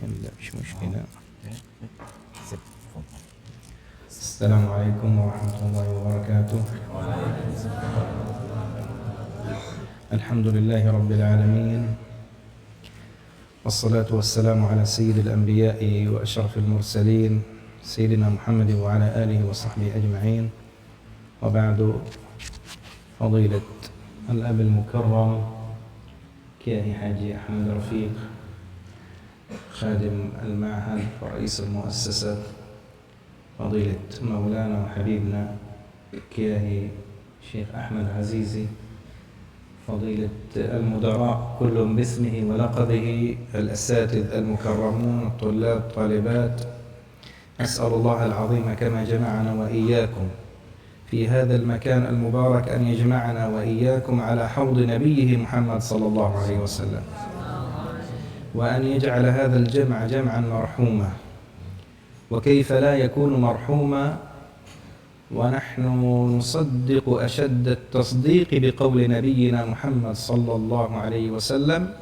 لا مش مشكلة. السلام عليكم ورحمة الله وبركاته. الحمد لله رب العالمين، والصلاة والسلام على سيد الأنبياء وأشرف المرسلين سيدنا محمد وعلى آله وصحبه أجمعين. وبعد، فضيلة الأب المكرم كياهي حاجي أحمد رفيق خادم المعهد ورئيس المؤسسة، فضيلة مولانا وحبيبنا كياهي شيخ أحمد عزيزي، فضيلة المدراء كل باسمه ولقبه، الأساتذة المكرمون، الطلاب، الطالبات، أسأل الله العظيم كما جمعنا وإياكم في هذا المكان المبارك أن يجمعنا وإياكم على حوض نبيه محمد صلى الله عليه وسلم، وأن يجعل هذا الجمع جمعا مرحوما. وكيف لا يكون مرحوما ونحن نصدق أشد التصديق بقول نبينا محمد صلى الله عليه وسلم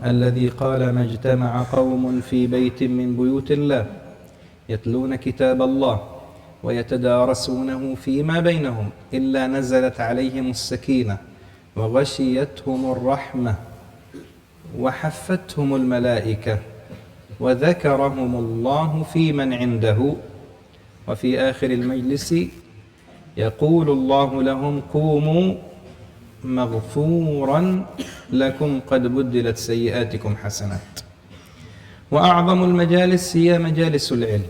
الذي قال: ما اجتمع قوم في بيت من بيوت الله يتلون كتاب الله ويتدارسونه فيما بينهم إلا نزلت عليهم السكينة وغشيتهم الرحمة وحفتهم الملائكة وذكرهم الله في من عنده. وفي آخر المجلس يقول الله لهم: قوموا مغفورا لكم قد بدلت سيئاتكم حسنات. وأعظم المجالس هي مجالس العلم،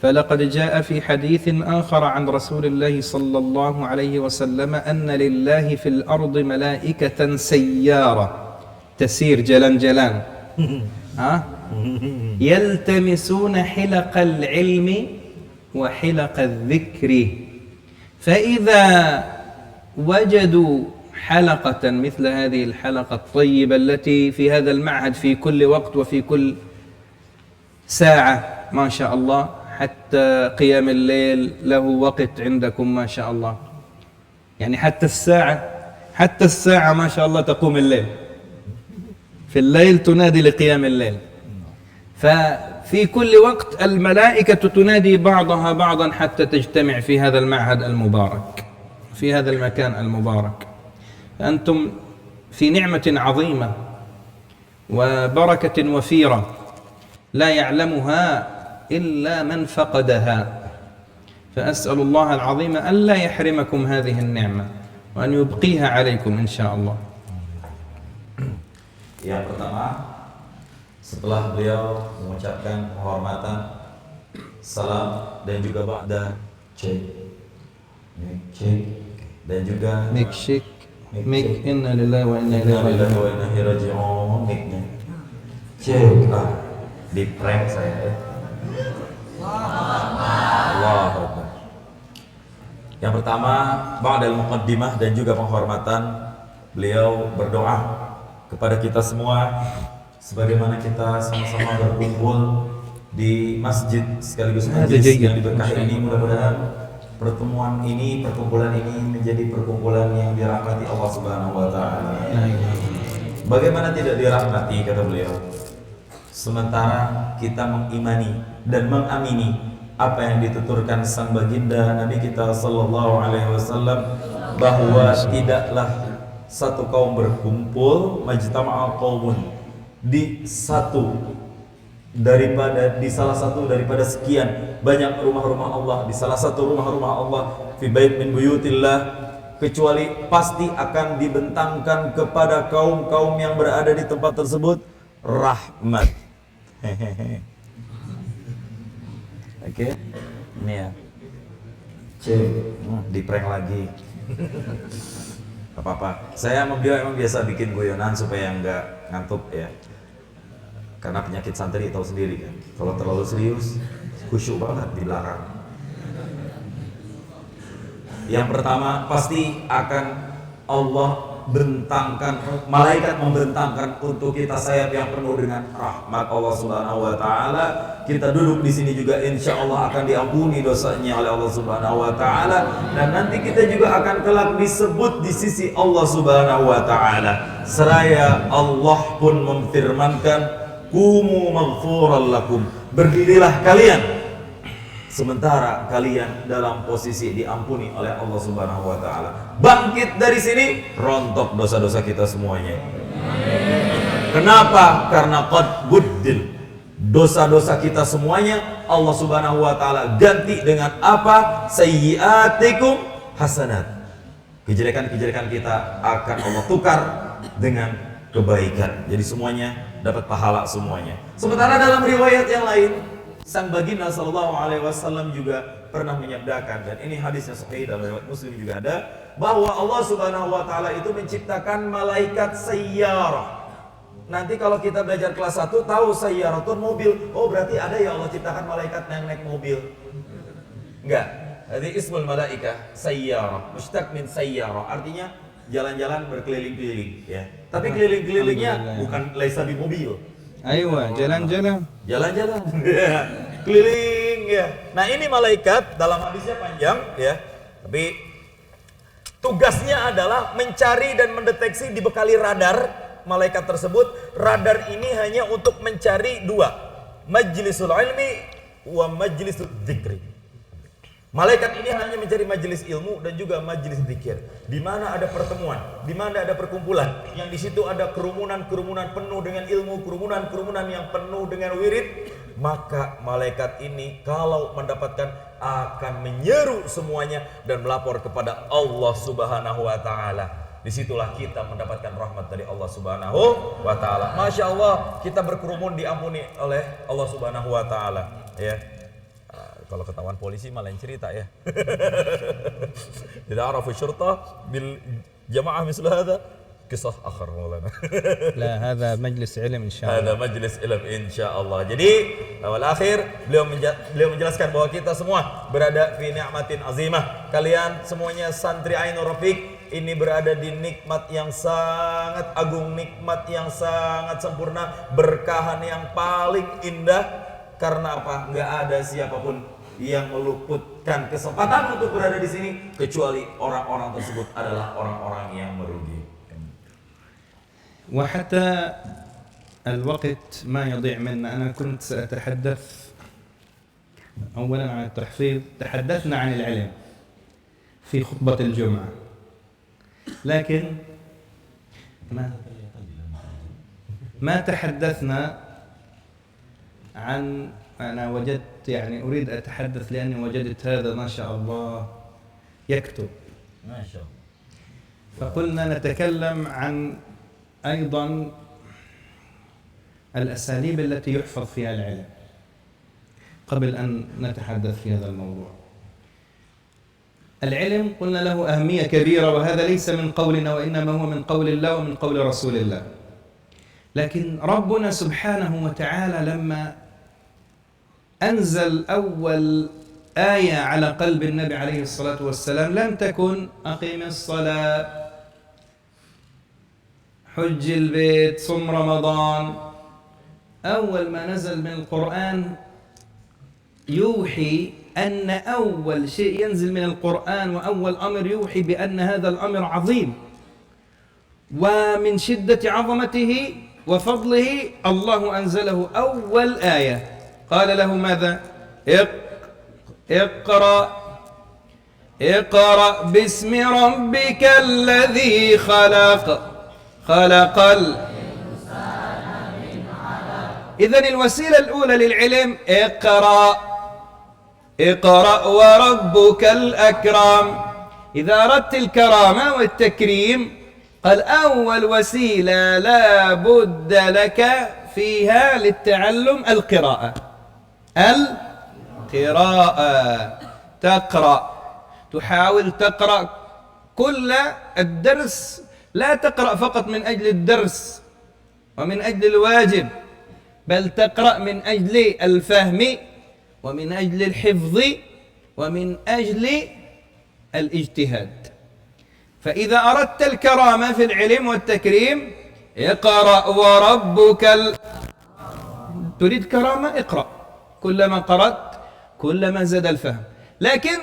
فلقد جاء في حديث آخر عن رسول الله صلى الله عليه وسلم أن لله في الأرض ملائكة سيارة تسير جلان جلان يلتمسون حلق العلم وحلق الذكر، فإذا وجدوا حلقة مثل هذه الحلقة الطيبة التي في هذا المعهد في كل وقت وفي كل ساعة ما شاء الله، حتى قيام الليل له وقت عندكم ما شاء الله، يعني حتى الساعة ما شاء الله تقوم الليل، في الليل تنادي لقيام الليل. ففي كل وقت الملائكة تنادي بعضها بعضا حتى تجتمع في هذا المعهد المبارك، في هذا المكان المبارك. أنتم في نعمة عظيمة وبركة وفيرة لا يعلمها إلا من فقدها، فأسأل الله العظيم ألا يحرمكم هذه النعمة وأن يبقيها عليكم إن شاء الله. Yang pertama, setelah beliau mengucapkan penghormatan, salam dan juga ba'da cek, dan juga mik inna lillahi wa inna ilaihi raji'un, cek di prank saya. Allahu Akbar. Yang pertama, ba'dal muqaddimah dan juga penghormatan, beliau berdoa kepada kita semua sebagaimana kita sama-sama berkumpul di masjid sekaligus majelis yang diberkahi ini. Mudah-mudahan perkumpulan ini menjadi perkumpulan yang dirahmati Allah Subhanahu wa taala. Bagaimana tidak dirahmati, kata beliau, sementara kita mengimani dan mengamini apa yang dituturkan sang baginda Nabi kita sallallahu alaihi wasallam, bahwa tidaklah satu kaum berkumpul, majtama'a qaumun, di salah satu daripada sekian banyak rumah-rumah Allah, di salah satu rumah-rumah Allah, fi bait min buyutillah, kecuali pasti akan dibentangkan kepada kaum-kaum yang berada di tempat tersebut rahmat. Oke, ini ya, di prank lagi. Apa-apa, saya sama beliau emang biasa bikin guyonan supaya nggak ngantuk ya, karena penyakit santri tahu sendiri kan, kalau terlalu serius khusyuk banget di belakang. Yang pertama, pasti akan Allah bentangkan, malaikat membentangkan untuk kita sayap yang penuh dengan rahmat Allah Subhanahu wa taala. Kita duduk di sini juga insya Allah akan diampuni dosanya oleh Allah Subhanahu wa taala, dan nanti kita juga akan kelak disebut di sisi Allah Subhanahu wa taala. Seraya Allah pun memfirmankan, Kumu maghfuran lakum. Berdirilah kalian sementara kalian dalam posisi diampuni oleh Allah Subhanahu wa taala. Bangkit dari sini, rontok dosa-dosa kita semuanya. Kenapa? Karena qad buddil. Dosa-dosa kita semuanya Allah Subhanahu wa taala ganti dengan apa? Sayyiatikum hasanat. Kejelekan-kejelekan kita akan Allah tukar dengan kebaikan. Jadi semuanya dapat pahala semuanya. Sementara dalam riwayat yang lain, sang baginda sallallahu alaihi wasallam juga pernah menyabdakan, dan ini hadisnya sahih dalam riwayat Muslim juga ada, bahwa Allah Subhanahu wa taala itu menciptakan malaikat sayyarah. Nanti kalau kita belajar kelas 1 tahu sayyaratun mobil. Oh, berarti ada ya Allah ciptakan malaikat yang naik mobil. Enggak. Jadi ismul malaikah sayyarah, mustaq min sayyarah, artinya jalan-jalan berkeliling-keliling ya. Tapi keliling-kelilingnya bukan laisa bi mobil. Aywa, jalan-jalan. Jalan-jalan. Keliling ya. Nah, ini malaikat dalam hadisnya panjang ya. Tapi tugasnya adalah mencari dan mendeteksi, dibekali radar malaikat tersebut. Radar ini hanya untuk mencari dua, majlisul ilmi wa majlisul dzikri. Malaikat ini hanya mencari majelis ilmu dan juga majelis zikir, di mana ada pertemuan, di mana ada perkumpulan, yang di situ ada kerumunan-kerumunan penuh dengan ilmu, kerumunan-kerumunan yang penuh dengan wirid. Maka malaikat ini kalau mendapatkan akan menyeru semuanya dan melapor kepada Allah Subhanahu wa taala. Disitulah kita mendapatkan rahmat dari Allah Subhanahu wa taala. Masya Allah, kita berkerumun diampuni oleh Allah Subhanahu wa taala ya. Kalau ketahuan polisi malah lain cerita ya. Tidak arafu syurta bil jamaah misal hada kisah akhar maulana. La, hada majlis ilm insyaallah. Hada majlis ilm insyaallah. Jadi awal akhir beliau menjelaskan bahwa kita semua berada fi ni'matin azimah. Kalian semuanya santri Ainur Rafiq ini berada di nikmat yang sangat agung, nikmat yang sangat sempurna, berkahan yang paling indah. Karena apa? Enggak ada siapapun yang meluputkan kesempatan untuk berada di sini kecuali orang-orang tersebut adalah orang-orang yang merugi. وحتى الوقت ما يضيع منا، أنا كنت سأتحدث أولا عن التحفيظ. تحدثنا عن العلم في خطبة الجمعة، لكن ما تحدثنا عن، أنا وجدت يعني أريد أتحدث لأني وجدت هذا ما شاء الله يكتب ما شاء الله. فقلنا نتكلم عن أيضا الأساليب التي يحفظ فيها العلم قبل أن نتحدث في هذا الموضوع. العلم قلنا له أهمية كبيرة، وهذا ليس من قولنا وإنما هو من قول الله ومن قول رسول الله. لكن ربنا سبحانه وتعالى لما أنزل أول آية على قلب النبي عليه الصلاة والسلام لم تكن أقيم الصلاة، حج البيت، صم رمضان. أول ما نزل من القرآن يوحي أن أول شيء ينزل من القرآن وأول أمر يوحي بأن هذا الأمر عظيم، ومن شدة عظمته وفضله الله أنزله أول آية قال له ماذا؟ اقرأ باسم ربك الذي خلق إذن الوسيلة الأولى للعلم اقرأ وربك الأكرم. إذا أردت الكرامة والتكريم قال أول وسيلة لا بد لك فيها للتعلم القراءة. تقرأ، تحاول تقرأ كل الدرس، لا تقرأ فقط من أجل الدرس ومن أجل الواجب، بل تقرأ من أجل الفهم ومن أجل الحفظ ومن أجل الاجتهاد. فإذا أردت الكرامة في العلم والتكريم اقرأ وربك تريد كرامة؟ اقرأ، كلما قرأت كلما زاد الفهم. لكن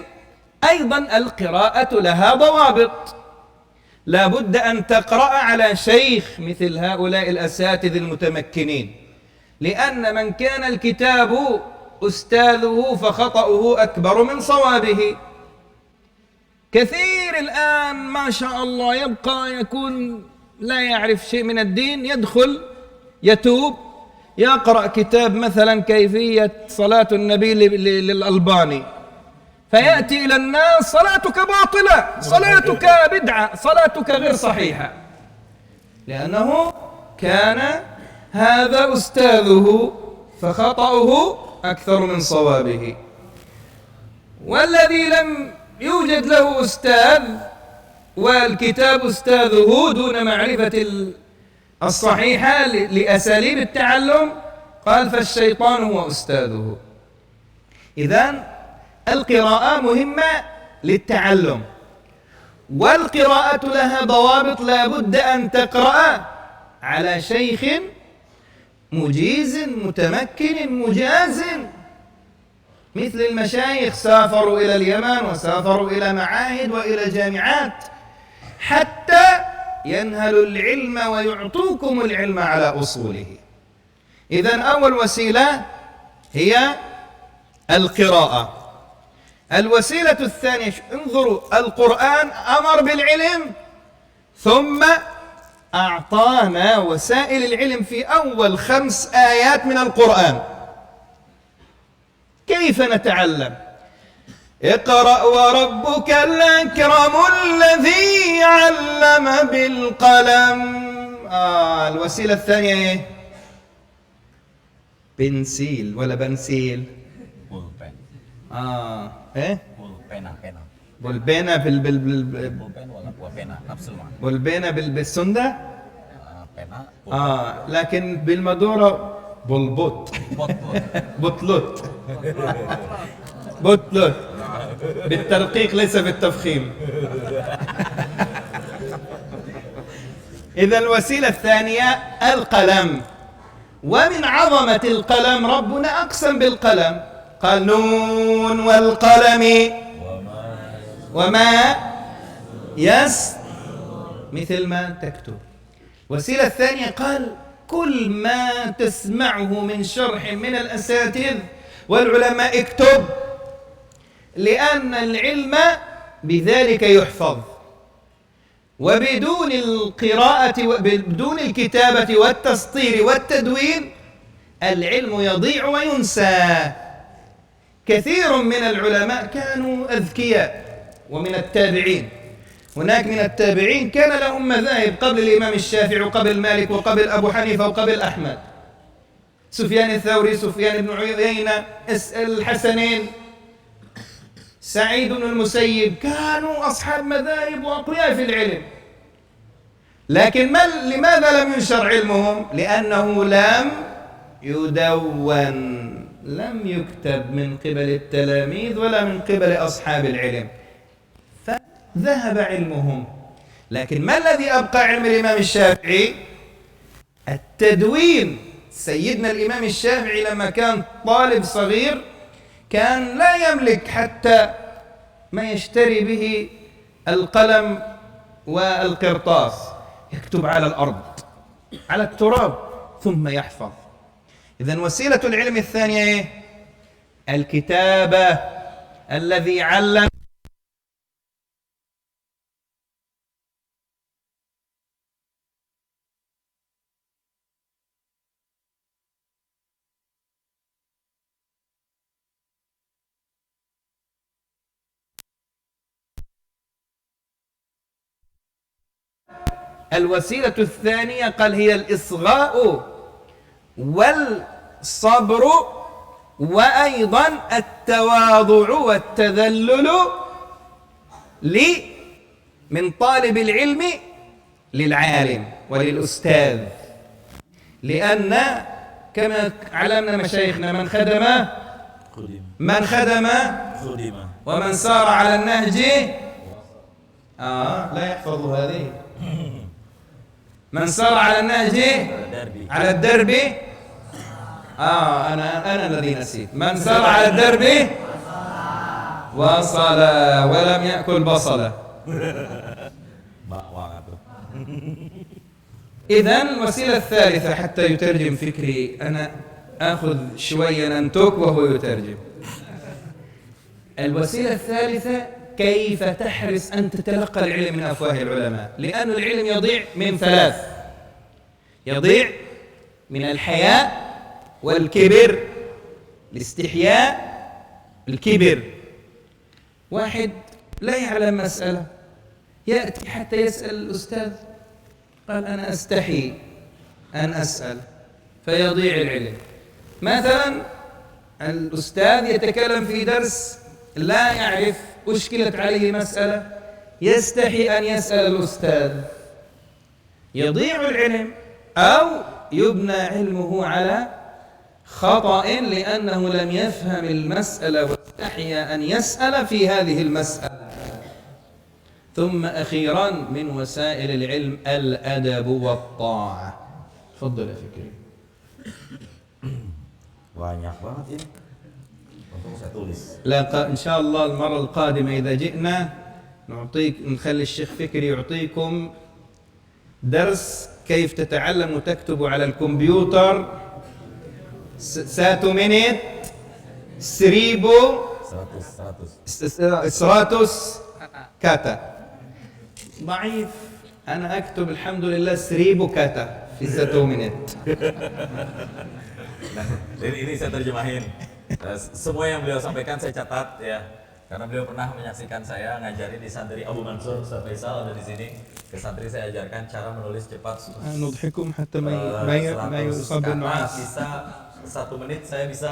أيضا القراءة لها ضوابط، لا بد أن تقرأ على شيخ مثل هؤلاء الأساتذة المتمكنين، لأن من كان الكتاب أستاذه فخطأه أكبر من صوابه. كثير الآن ما شاء الله يبقى يكون لا يعرف شيء من الدين، يدخل يتوب يقرأ كتاب مثلا كيفية صلاة النبي للألباني، فيأتي إلى الناس: صلاتك باطلة، صلاتك بدعة، صلاتك غير صحيحة، لأنه كان هذا أستاذه فخطأه أكثر من صوابه. والذي لم يوجد له أستاذ والكتاب أستاذه دون معرفة الصحيحة لأساليب التعلم، قال فالشيطان هو أستاذه. إذن القراءة مهمة للتعلم، والقراءة لها ضوابط، لا بد أن تقرأ على شيخ مجيز متمكن مجاز، مثل المشايخ سافروا إلى اليمن وسافروا إلى معاهد وإلى جامعات حتى ينهلوا العلم ويعطوكم العلم على أصوله. إذن أول وسيلة هي القراءة. الوسيلة الثانية، انظروا، القرآن أمر بالعلم ثم أعطانا وسائل العلم في أول 5 آيات من القرآن. كيف نتعلم؟ اقرأ وربك الأكرم الذي علم بالقلم. الوسيلة الثانية ايه؟ بنسيل ولا بنسيل؟ بولبن. ايه؟ بولبنا. بولبينا بولبن ولا بولبنا نفس المعنى. بولبينا بالسندة؟ بنا. لكن بالمدورة بلبط. بطلط. بطلط بالترقيق ليس بالتفخيم. إذا الوسيلة الثانية القلم. ومن عظمة القلم ربنا أقسم بالقلم، قال نون والقلم وما مثل ما تكتب. الوسيلة الثانية قال كل ما تسمعه من شرح من الأساتذة والعلماء اكتب، لأن العلم بذلك يحفظ، وبدون القراءة وبدون الكتابة والتسطير والتدوين العلم يضيع وينسى. كثير من العلماء كانوا أذكياء، ومن التابعين هناك من التابعين كان لهم مذاهب قبل الإمام الشافعي وقبل مالك وقبل أبو حنيفة وقبل أحمد، سفيان الثوري، سفيان بن عيينة، الحسنين، سعيد بن المسيب، كانوا أصحاب مذاهب وأقوياء في العلم. لكن لماذا لم ينشر علمهم؟ لأنه لم يدون، لم يكتب من قبل التلاميذ ولا من قبل أصحاب العلم، فذهب علمهم. لكن ما الذي أبقى علم الإمام الشافعي؟ التدوين. سيدنا الإمام الشافعي لما كان طالب صغير كان لا يملك حتى ما يشتري به القلم والقرطاس، يكتب على الأرض على التراب ثم يحفظ. إذن وسيلة العلم الثانية إيه؟ الكتابة. الذي علم الوسيلة الثانية قال هي الإصغاء والصبر، وأيضا التواضع والتذلل من طالب العلم للعالم وللأستاذ. لأن كما علمنا مشايخنا من خدم ومن سار على النهج لا يحفظ هذه. من سار على النهج على الدرب أنا الذي نسيت. من سار على الدرب وصل ولم يأكل بصلة. إذن الوسيلة الثالثة حتى يترجم فكري أنا آخذ شوية ننتك وهو يترجم. الوسيلة الثالثة كيف تحرص أن تتلقى العلم من أفواه العلماء، لأن العلم يضيع من ثلاث: يضيع من الحياء والكبر، الاستحياء، الكبر. واحد لا يعلم مسألة يأتي حتى يسأل الأستاذ، قال أنا أستحي أن أسأل، فيضيع العلم. مثلا الأستاذ يتكلم في درس لا يعرف، أشكلت عليه مسألة، يستحي أن يسأل الأستاذ، يضيع العلم. أو يبنى علمه على خطأ لأنه لم يفهم المسألة واستحي أن يسأل في هذه المسألة. ثم أخيرا من وسائل العلم الأدب والطاعة. تفضل يا فكري. Banyak banget ini. Untung saya tulis. إن شاء الله المرة القادمة إذا جئنا نخلي الشيخ فكري يعطيكم درس كيف تتعلم وتكتب على الكمبيوتر ساتو مينيت سريبو 100 كاتا. ضعيف، أنا أكتب الحمد لله سريبو كاتا في ساتو مينيت. Nah, ini saya terjemahin. Semua yang beliau sampaikan saya catat ya, karena beliau pernah menyaksikan saya ngajarin di santri Abu Mansur, Ustaz Faisal ada di sini. Ke santri saya ajarkan cara menulis cepat. نضحكم حتى ما يصاب النعاس. Bisa 1 menit saya bisa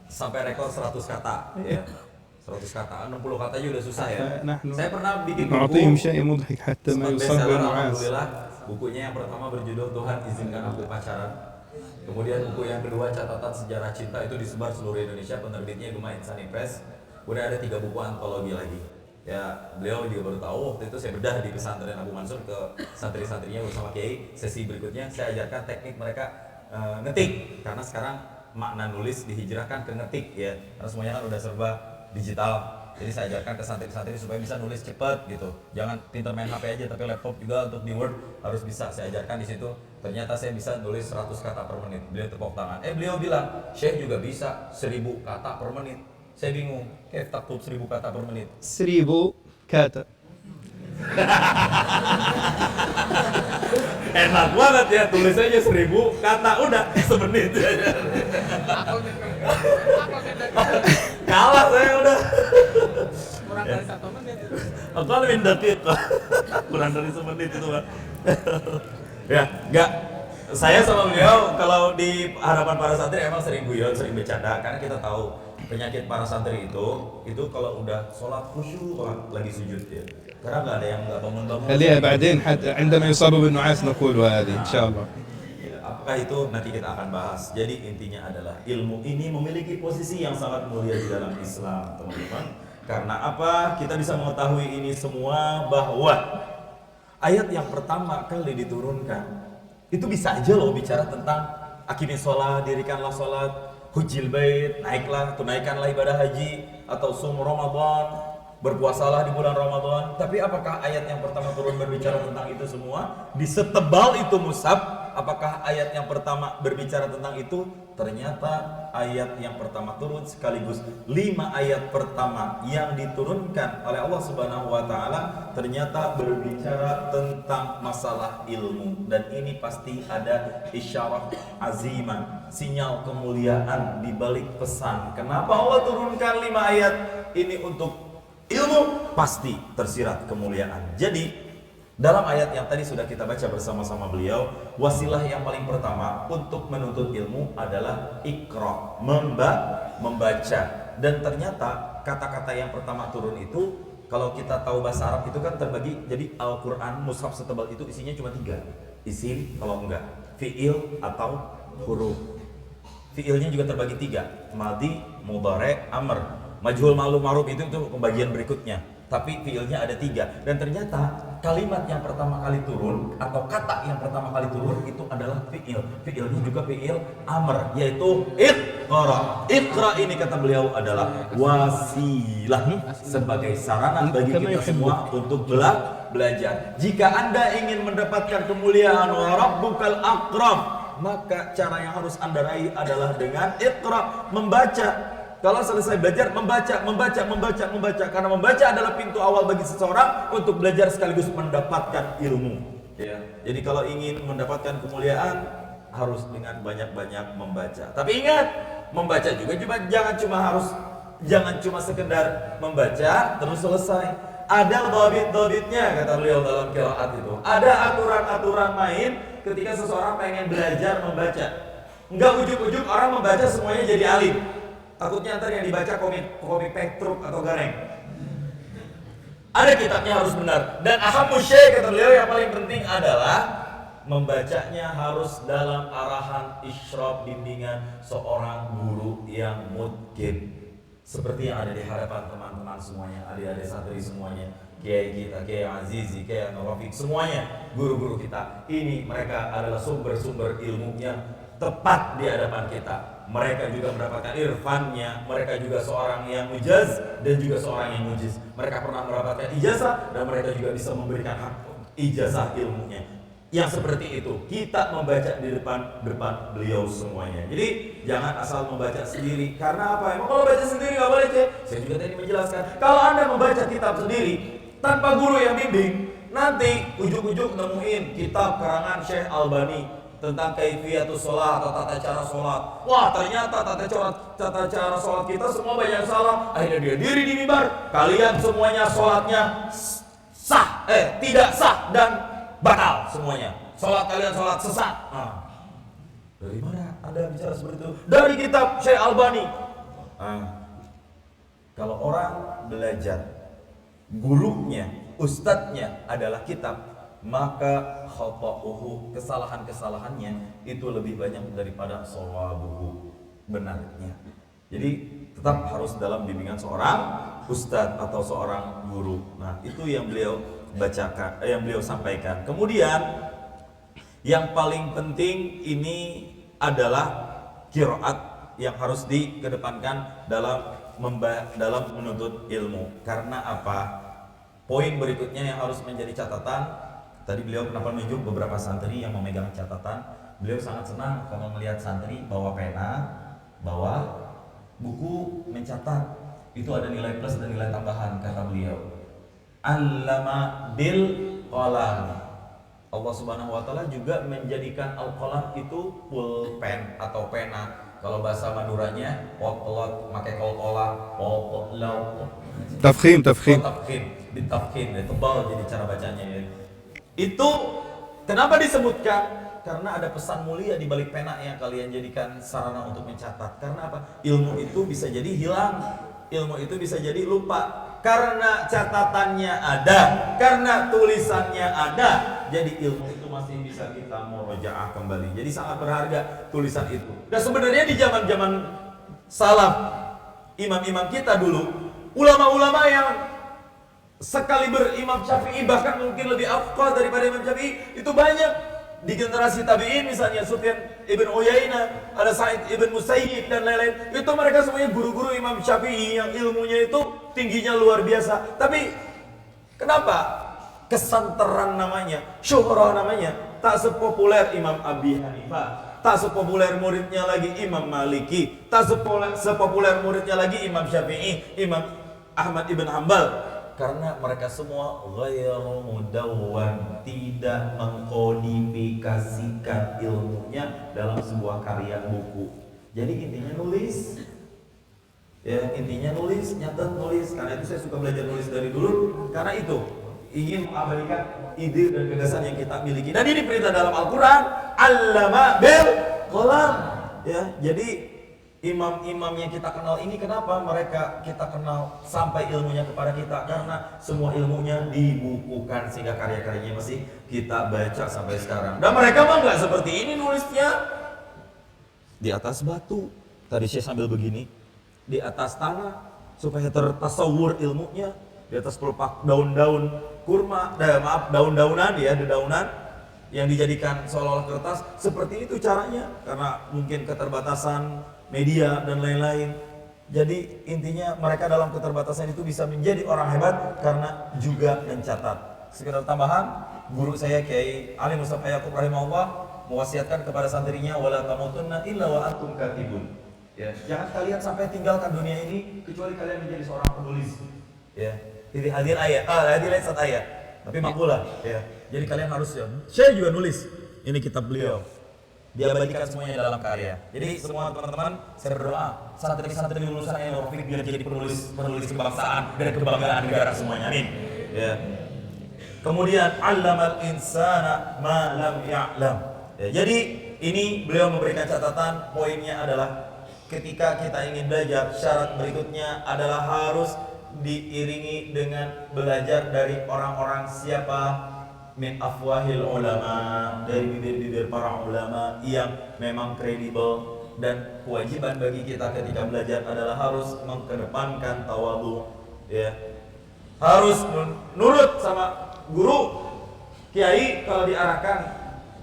sampai rekor 100 kata ya. 100 kata, 60 kata aja udah susah ya. Saya pernah bikin نعطيهم buku شيء مضحك حتى ما يصاب bestseller, النعاس. alhamdulillah. Bukunya yang pertama berjudul Tuhan Izinkan Aku Pacaran. Kemudian buku yang kedua Catatan Sejarah Cinta, itu disebar seluruh Indonesia, penerbitnya Gema Insani Press. Kemudian ada 3 buku antologi lagi. Ya, beliau juga baru tahu waktu itu saya bedah di pesantren Abu Mansur ke santri-santrinya bersama Kiai. Sesi berikutnya saya ajarkan teknik mereka ngetik, karena sekarang makna nulis dihijrahkan ke ngetik ya. Karena semuanya kan udah serba digital. Jadi saya ajarkan ke santri-santri supaya bisa nulis cepat gitu. Jangan pintar main HP aja, tapi laptop juga untuk di Word harus bisa. Saya ajarkan di situ. Ternyata saya bisa nulis 100 kata per menit. Beliau tepuk tangan. Beliau bilang, Syekh juga bisa 1000 kata per menit. Saya bingung, kayak taktub 1000 kata per menit. 1000 كاتا. Enak banget ya, tulis aja 1000 kata, udah semenit aja. Kalah saya udah. Kurang dari 1 menit. Aku lebih detik. Kurang dari semenit itu Pak. Ya, enggak. Saya sama beliau kalau di hadapan para santri emang sering guyon, sering bercanda, karena kita tahu penyakit para santri itu kalau udah sholat khusyuk banget lagi sujud ya. Karena nggak ada yang nggak bangun-bangun. خليها بعدين حتى عندما يصابوا بالنعاس نقول هذه إن شاء الله. Apakah itu nanti kita akan bahas. Jadi intinya adalah ilmu ini memiliki posisi yang sangat mulia di dalam Islam, teman-teman. Karena apa? Kita bisa mengetahui ini semua bahwa ayat yang pertama kali diturunkan itu bisa aja loh bicara tentang akimis sholat, dirikanlah sholat, hujil bait, naiklah, tunaikanlah ibadah haji, atau sum Ramadan, berpuasalah di bulan Ramadan. Tapi apakah ayat yang pertama turun berbicara tentang itu semua? Di setebal itu mushaf, apakah ayat yang pertama berbicara tentang itu? Ternyata ayat yang pertama turun sekaligus 5 ayat pertama yang diturunkan oleh Allah Subhanahu wa taala ternyata berbicara tentang masalah ilmu, dan ini pasti ada isyarat azimah, sinyal kemuliaan di balik pesan. Kenapa Allah turunkan 5 ayat ini untuk ilmu? Pasti tersirat kemuliaan. Jadi dalam ayat yang tadi sudah kita baca bersama-sama beliau, wasilah yang paling pertama untuk menuntut ilmu adalah ikra, membaca. Dan ternyata kata-kata yang pertama turun itu, kalau kita tahu bahasa Arab itu kan terbagi, jadi Al-Quran mushaf setebal itu isinya cuma 3, isim kalau enggak, fi'il atau huruf. Fi'ilnya juga terbagi 3, madhi, mudhari', amr. Majhul, ma'lum, ma'ruf itu pembagian berikutnya. Tapi fiilnya ada 3, dan ternyata kalimat yang pertama kali turun atau kata yang pertama kali turun itu adalah fiil. Fiilnya juga fiil amr, yaitu iqra. Iqra ini kata beliau adalah wasilah sebagai sarana bagi kita semua untuk belajar. Jika Anda ingin mendapatkan kemuliaan wa rabbukal akram, maka cara yang harus Anda raih adalah dengan iqra, membaca. Kalau selesai belajar, membaca. Karena membaca adalah pintu awal bagi seseorang untuk belajar sekaligus mendapatkan ilmu. Ya. Jadi kalau ingin mendapatkan kemuliaan, harus dengan banyak-banyak membaca. Tapi ingat, membaca juga jangan cuma sekedar membaca terus selesai. Ada dhabit-dhabitnya kata beliau dalam qiraat itu. Ada aturan-aturan main ketika seseorang pengen belajar membaca. Enggak ujuk-ujuk orang membaca semuanya jadi alim. Takutnya ntar yang dibaca komik Petruk atau Gareng. Ada kitabnya harus benar. Dan ahammu syai' kata beliau yang paling penting adalah membacanya harus dalam arahan isyraf bimbingan seorang guru yang mutqin. Seperti yang ada di hadapan teman-teman semuanya, adik-adik santri semuanya, kiai kita, kiai Azizi, kiai Nurafik, semuanya guru-guru kita. Ini mereka adalah sumber-sumber ilmu yang tepat di hadapan kita. Mereka juga mendapatkan irfannya, mereka juga seorang yang mujaz dan juga seorang yang mujiz. Mereka pernah mendapatkan ijazah dan mereka juga bisa memberikan hak ijazah ilmunya. Yang seperti itu kita membaca di depan beliau semuanya. Jadi jangan asal membaca sendiri. Karena apa? Emang kalau baca sendiri nggak boleh, Cek? Saya juga tadi menjelaskan. Kalau Anda membaca kitab sendiri tanpa guru yang bimbing, nanti ujuk-ujuk nemuin kitab karangan Syekh Albani tentang kaifiyatus sholat atau tata cara sholat. Wah, ternyata tata cara sholat kita semua banyak salah. Akhirnya dia diri di mimbar. Kalian semuanya sholatnya tidak sah dan batal semuanya. Sholat kalian sholat sesat. Nah, dari mana Anda bicara seperti itu? Dari kitab Syekh Albani. Kalau orang belajar, gurunya, ustadznya adalah kitab, maka khata'uhu, kesalahan-kesalahannya itu lebih banyak daripada shawabuhu, benarnya. Jadi tetap harus dalam bimbingan seorang ustadz atau seorang guru. Nah, itu yang beliau bacakan, yang beliau sampaikan. Kemudian yang paling penting ini adalah qiraat yang harus dikedepankan dalam menuntut ilmu. Karena apa? Poin berikutnya yang harus menjadi catatan. Tadi beliau kenapa menunjuk beberapa santri yang memegang catatan. Beliau sangat senang kalau melihat santri bawa pena, bawa buku mencatat. Itu ada nilai plus dan nilai tambahan kata beliau. Allama bil qalam. Allah Subhanahu wa taala juga menjadikan al-qalam itu pulpen atau pena. Kalau bahasa Maduranya potlot, pakai kol-kola, potlaw. Tafkhim. Ditafkhim, tebal jadi cara bacanya ya. Itu kenapa disebutkan? Karena ada pesan mulia di balik pena yang kalian jadikan sarana untuk mencatat. Karena apa? Ilmu itu bisa jadi hilang. Ilmu itu bisa jadi lupa. Karena catatannya ada, karena tulisannya ada, jadi ilmu itu masih bisa kita murojaah kembali. Jadi sangat berharga tulisan itu. Dan sebenarnya di zaman-zaman salaf, imam-imam kita dulu, ulama-ulama yang sekaliber Imam Syafi'i, bahkan mungkin lebih afqah daripada Imam Syafi'i, itu banyak. Di generasi tabi'in misalnya Sufyan ibn Uyainah, ada Sa'id ibn Musayyib dan lain-lain. Itu mereka semuanya guru-guru Imam Syafi'i yang ilmunya itu tingginya luar biasa. Tapi kenapa kesanteran namanya, syuhrah namanya tak sepopuler Imam Abi Hanifah, tak sepopuler muridnya lagi Imam Maliki, tak sepopuler muridnya lagi Imam Syafi'i, Imam Ahmad ibn Hanbal? Karena mereka semua ghairu mudawwan, tidak mengkodifikasikan ilmunya dalam sebuah karya buku. Jadi intinya nulis, ya intinya nulis, nyatet nulis. Karena itu saya suka belajar nulis dari dulu. Karena itu ingin mengabadikan ide dan gagasan yang kita miliki. Dan ini perintah dalam Al-Quran, allama bil qalam. Ya, jadi imam-imam yang kita kenal ini kenapa mereka kita kenal sampai ilmunya kepada kita? Karena semua ilmunya dibukukan sehingga karya-karyanya masih kita baca sampai sekarang. Dan mereka mah nggak seperti ini nulisnya di atas batu. Tadi saya sambil begini, di atas tanah supaya tertasawur ilmunya, di atas pelupak daun-daun kurma, daun-daunan ya, dedaunan yang dijadikan seolah-olah kertas. Seperti itu caranya karena mungkin keterbatasan media dan lain-lain. Jadi intinya mereka dalam keterbatasan itu bisa menjadi orang hebat karena juga mencatat. Sekedar tambahan, guru saya Kiai Ali Mustafa Yaqub rahimahullah mewasiatkan kepada santrinya wala tamutunna illa wa antum katibun. Ya, jangan kalian sampai tinggalkan dunia ini kecuali kalian menjadi seorang penulis. Ya, ini hadir ayat, hadir ayat ayat. Tapi makbulah, ya. Jadi kalian harus ya. Saya juga nulis. Ini kitab beliau. Diabadikan semuanya dalam karya. Jadi semua teman-teman, saya berdoa santri-santri lulusan yang Rafiq biar jadi penulis kebangsaan dan kebanggaan negara semuanya. Amin. Ya. Kemudian allamal insana ma lam ya'lam. Ya, jadi ini beliau memberikan catatan, poinnya adalah ketika kita ingin belajar, syarat berikutnya adalah harus diiringi dengan belajar dari orang-orang siapa? Min afwahil ulama, dari bibir-bibir para ulama yang memang kredibel. Dan kewajiban bagi kita ketika belajar adalah harus mengedepankan tawadhu, ya. Harus nurut sama guru. Kiai kalau diarahkan,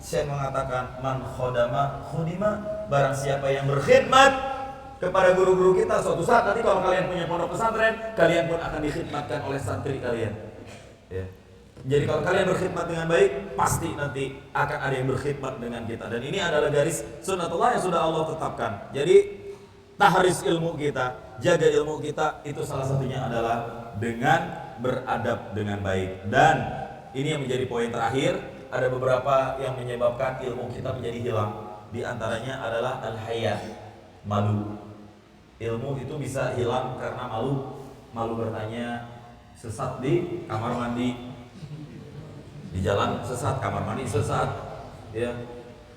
saya mengatakan man khodama khudima, barang siapa yang berkhidmat kepada guru-guru kita, suatu saat nanti kalau kalian punya pondok pesantren, kalian pun akan dikhidmatkan oleh santri kalian, ya. Jadi kalau kalian berkhidmat dengan baik, pasti nanti akan ada yang berkhidmat dengan kita. Dan ini adalah garis sunnatullah yang sudah Allah tetapkan. Jadi tahris ilmu kita, jaga ilmu kita, itu salah satunya adalah dengan beradab dengan baik. Dan ini yang menjadi poin terakhir, ada beberapa yang menyebabkan ilmu kita menjadi hilang. Di antaranya adalah al-haya, malu. Ilmu itu bisa hilang karena malu. Malu bertanya, sesat di kamar mandi, di jalan sesat, kamar mandi sesat, ya.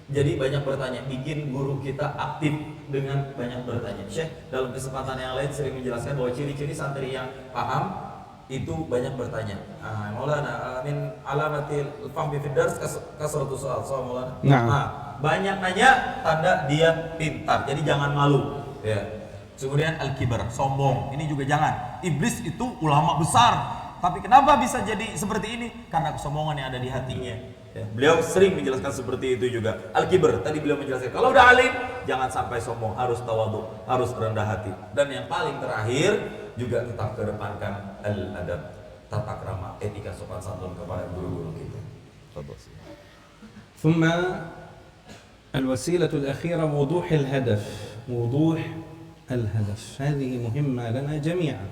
Jadi banyak bertanya, bikin guru kita aktif dengan banyak bertanya. Syekh dalam kesempatan yang lain sering menjelaskan bahwa ciri-ciri santri yang paham itu banyak bertanya. Maulana min alamatil fahmi fid dars kasratus soal Maulana. Banyak nanya tanda dia pintar. Jadi jangan malu, ya. Kemudian al-kibar, sombong. Ini juga jangan. Iblis itu ulama besar. Tapi kenapa bisa jadi seperti ini? Karena kesombongan yang ada di hatinya. Ya, beliau sering menjelaskan seperti itu juga. Al-kibr, tadi beliau menjelaskan, kalau udah alim, jangan sampai sombong, harus tawadhu, harus rendah hati. Dan yang paling terakhir, juga tetap kedepankan al-adab, tata krama, etika sopan santun kepada guru-guru kita. ثم الوسيلة الأخيرة وضوح الهدف. وضوح الهدف هذه مهمة لنا جميعا.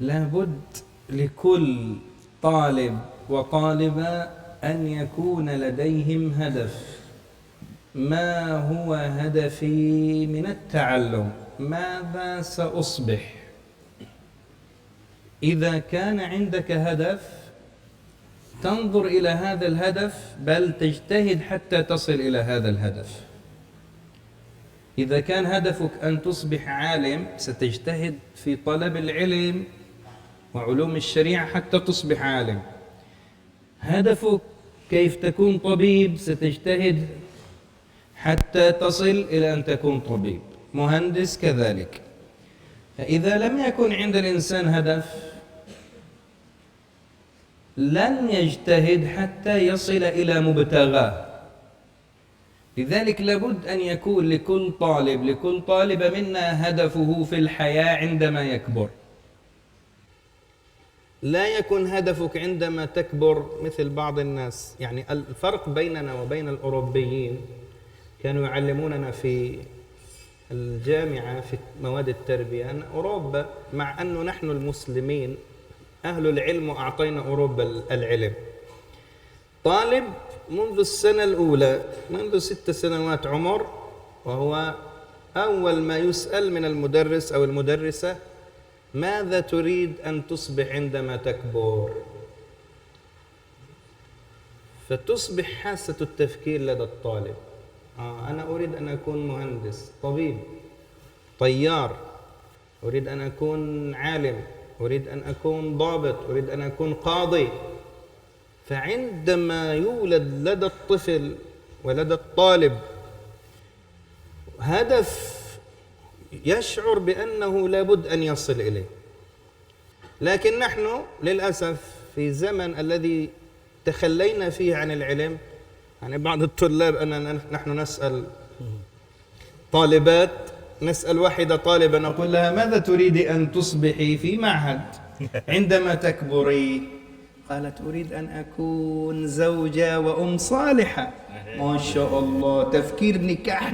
لابد لكل طالب وطالبة أن يكون لديهم هدف. ما هو هدفي من التعلم؟ ماذا سأصبح؟ إذا كان عندك هدف تنظر إلى هذا الهدف، بل تجتهد حتى تصل إلى هذا الهدف. إذا كان هدفك أن تصبح عالم، ستجتهد في طلب العلم وعلوم الشريعة حتى تصبح عالم. هدفك كيف تكون طبيب، ستجتهد حتى تصل إلى أن تكون طبيب. مهندس كذلك. فإذا لم يكن عند الإنسان هدف لن يجتهد حتى يصل إلى مبتغاه. لذلك لابد أن يكون لكل طالب، لكل طالبة منا هدفه في الحياة عندما يكبر. لا يكن هدفك عندما تكبر مثل بعض الناس. يعني الفرق بيننا وبين الأوروبيين، كانوا يعلموننا في الجامعة في مواد التربية أن أوروبا، مع أنه نحن المسلمين أهل العلم وأعطينا أوروبا العلم، طالب منذ السنة الأولى، منذ 6 سنوات عمر، وهو أول ما يسأل من المدرس أو المدرسة: ماذا تريد أن تصبح عندما تكبر؟ فتصبح حاسة التفكير لدى الطالب. أنا أريد أن أكون مهندس، طبيب، طيار، أريد أن أكون عالم، أريد أن أكون ضابط، أريد أن أكون قاضي. فعندما يولد لدى الطفل ولدى الطالب هدف يشعر بأنه لابد أن يصل إليه. لكن نحن للأسف في زمن الذي تخلينا فيه عن العلم، يعني بعض الطلاب نحن نسأل طالبات، نسأل واحدة طالبة نقول لها: ماذا تريد أن تصبحي في معهد عندما تكبري؟ قالت أريد أن أكون زوجة وأم صالحة. ما شاء الله، تفكير نكاح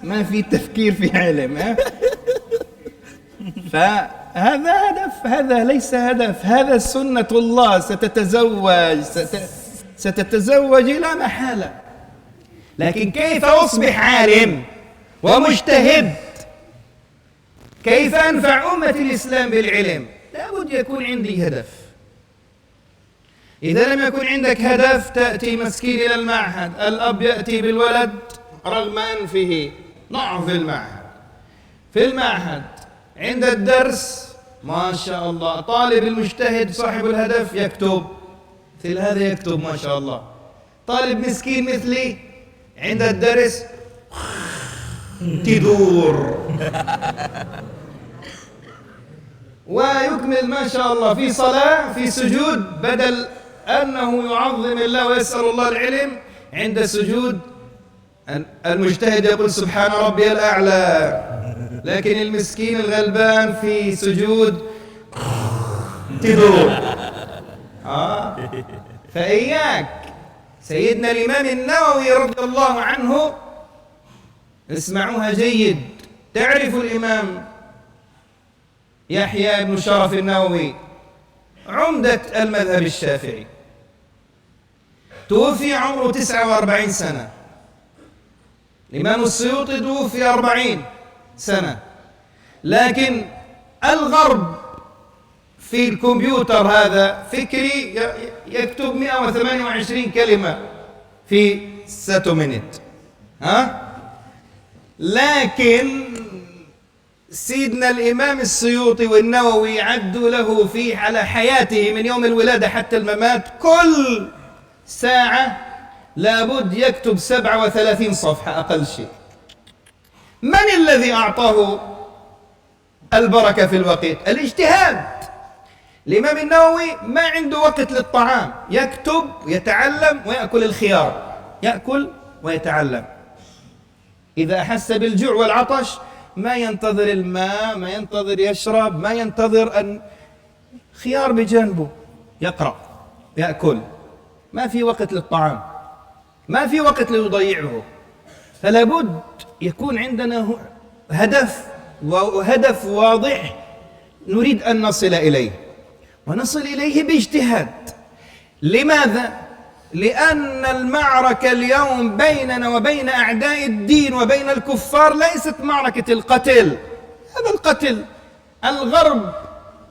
ما في تفكير في علم. فهذا هدف، هذا ليس هدف، هذا سنة الله. ستتزوج لا محالة، لكن كيف أصبح عالم ومجتهد؟ كيف أنفع أمة الإسلام بالعلم؟ لابد يكون عندي هدف. إذا لم يكن عندك هدف تأتي مسكين إلى المعهد، الأب يأتي بالولد رغم أنفه ضعف في المعهد عند الدرس ما شاء الله، طالب المجتهد صاحب الهدف يكتب مثل هذا، يكتب ما شاء الله. طالب مسكين مثلي عند الدرس تدور ويكمل ما شاء الله في صلاة في سجود، بدل أنه يعظم الله ويسأل الله العلم عند السجود المجتهد يقول سبحان ربي الأعلى، لكن المسكين الغلبان في سجود تدور. فإياك. سيدنا الإمام النووي رضي الله عنه، اسمعوها جيد، تعرف الإمام يحيى بن شرف النووي عمدة المذهب الشافعي، توفي عمره 49 سنة. الإمام السيوطي توفي 40 سنة، لكن الغرب في الكمبيوتر هذا فكري يكتب 128 كلمة في ساتومينيت. لكن سيدنا الإمام السيوطي والنووي عدوا له فيه على حياته من يوم الولادة حتى الممات كل ساعة لابد يكتب 37 صفحة أقل شيء. من الذي أعطاه البركة في الوقت؟ الاجتهاد. الإمام النووي ما عنده وقت للطعام، يكتب ويتعلم ويأكل الخيار، يأكل ويتعلم. إذا أحس بالجوع والعطش ما ينتظر الماء، ما ينتظر يشرب، ما ينتظر أن خيار بجانبه، يقرأ يأكل. ما في وقت للطعام، ما في وقت ليضيعه. فلا بد يكون عندنا هدف، وهدف واضح نريد أن نصل إليه، ونصل إليه باجتهاد. لماذا؟ لأن المعركة اليوم بيننا وبين أعداء الدين وبين الكفار ليست معركة القتل. هذا القتل الغرب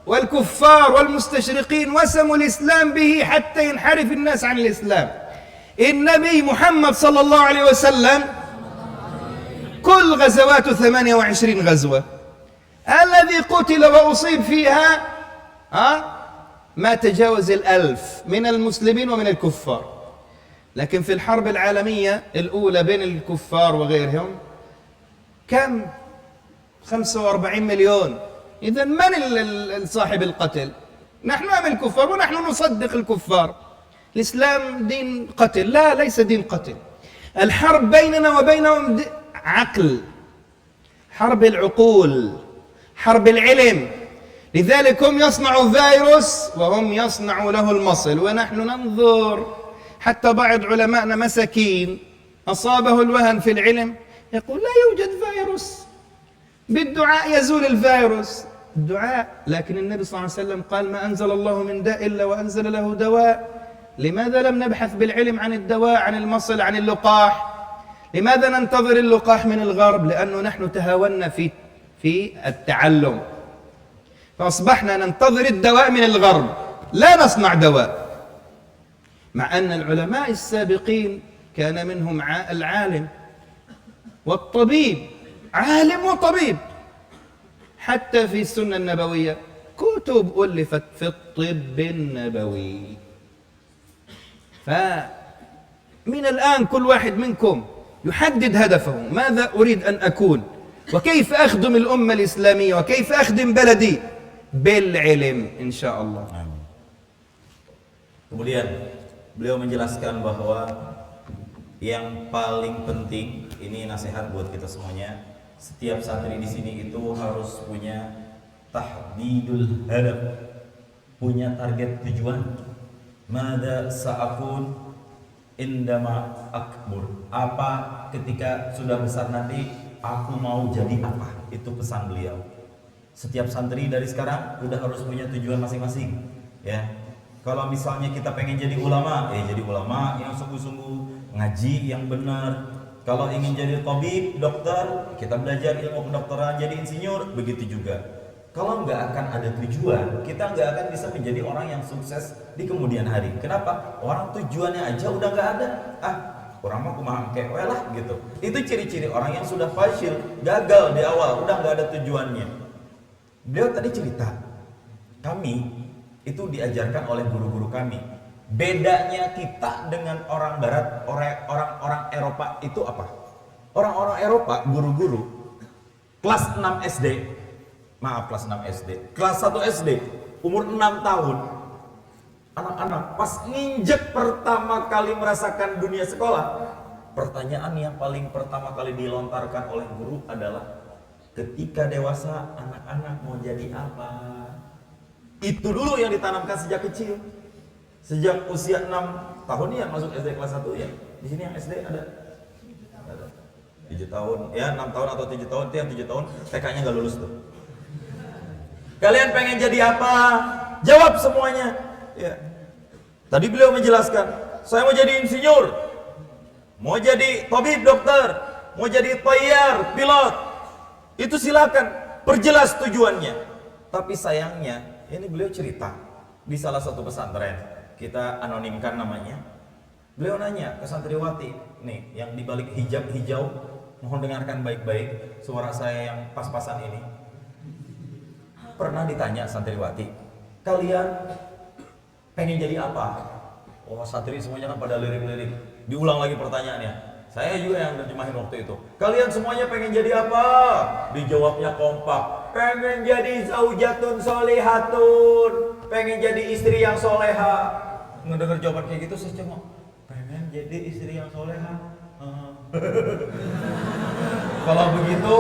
والكفار والمستشرقين وسموا الإسلام به حتى ينحرف الناس عن الإسلام. النبي محمد صلى الله عليه وسلم كل غزواته 28 غزوة، الذي قتل وأصيب فيها ما تجاوز 1000 من المسلمين ومن الكفار. لكن في الحرب العالمية الأولى بين الكفار وغيرهم كم؟ 45 مليون. إذن من صاحب القتل؟ نحن أم الكفار؟ ونحن نصدق الكفار. الإسلام دين قتل؟ لا، ليس دين قتل. الحرب بيننا وبينهم عقل، حرب العقول، حرب العلم. لذلك هم يصنعوا فيروس وهم يصنعوا له المصل، ونحن ننظر. حتى بعض علماءنا مساكين أصابه الوهن في العلم يقول لا يوجد فيروس، بالدعاء يزول الفيروس. الدعاء، لكن النبي صلى الله عليه وسلم قال ما أنزل الله من داء إلا وأنزل له دواء. لماذا لم نبحث بالعلم عن الدواء، عن المصل، عن اللقاح؟ لماذا ننتظر اللقاح من الغرب؟ لأنه نحن تهاونا في التعلم، فأصبحنا ننتظر الدواء من الغرب، لا نصنع دواء. مع أن العلماء السابقين كان منهم العالم والطبيب، عالم وطبيب. حتى في السنة النبوية كتب ألفت في الطب النبوي. فمن الآن كل واحد منكم يحدد هدفه، ماذا أريد أن أكون، وكيف أخدم الأمة الإسلامية، وكيف أخدم بلدي بالعلم إن شاء الله. Kemudian beliau menjelaskan bahwa yang paling penting, ini nasihat buat kita semuanya, setiap santri di sini itu harus punya tahdidul hadaf, punya target tujuan. Mada sa'akun indama akbur, apa ketika sudah besar nanti aku mau jadi apa. Itu pesan beliau. Setiap santri dari sekarang udah harus punya tujuan masing-masing, ya. Kalau misalnya kita pengen jadi ulama, jadi ulama yang sungguh-sungguh, ngaji yang benar. Kalau ingin jadi tabib, dokter, kita belajar ilmu kedokteran, jadi insinyur, begitu juga. Kalau nggak akan ada tujuan, kita nggak akan bisa menjadi orang yang sukses di kemudian hari. Kenapa? Orang tujuannya aja udah nggak ada. Orang mah kumaha kayak lah gitu. Itu ciri-ciri orang yang sudah fasil, gagal di awal, udah nggak ada tujuannya. Beliau tadi cerita, kami itu diajarkan oleh guru-guru kami. Bedanya kita dengan orang Barat, orang-orang Eropa itu apa? Orang-orang Eropa, guru-guru kelas 6 SD. Maaf, kelas 6 SD. Kelas 1 SD, umur 6 tahun. Anak-anak pas nginjek pertama kali merasakan dunia sekolah, pertanyaan yang paling pertama kali dilontarkan oleh guru adalah, ketika dewasa anak-anak mau jadi apa? Itu dulu yang ditanamkan sejak kecil. Sejak usia 6 tahun ya masuk SD kelas 1 ya. Di sini yang SD ada 7 tahun, ya 6 tahun atau 7 tahun, itu yang 7 tahun TK-nya nggak lulus tuh. Kalian pengen jadi apa? Jawab semuanya. Ya. Tadi beliau menjelaskan, saya mau jadi insinyur, mau jadi tabib, dokter, mau jadi thayyar, pilot. Itu silakan, perjelas tujuannya. Tapi sayangnya, ini beliau cerita di salah satu pesantren, kita anonimkan namanya. Beliau nanya ke santriwati, nih yang dibalik hijab hijau, mohon dengarkan baik-baik suara saya yang pas-pasan ini. Pernah ditanya santriwati, kalian pengen jadi apa? Oh, santri semuanya kan pada lirik-lirik. Diulang lagi pertanyaannya. Saya juga yang terjemahin waktu itu. Kalian semuanya pengen jadi apa? Dijawabnya kompak. Pengen jadi zaujatun solihatun. Pengen jadi istri yang soleha. Ngedenger jawaban kayak gitu saya cuma, pengen jadi istri yang soleha. Kalau begitu,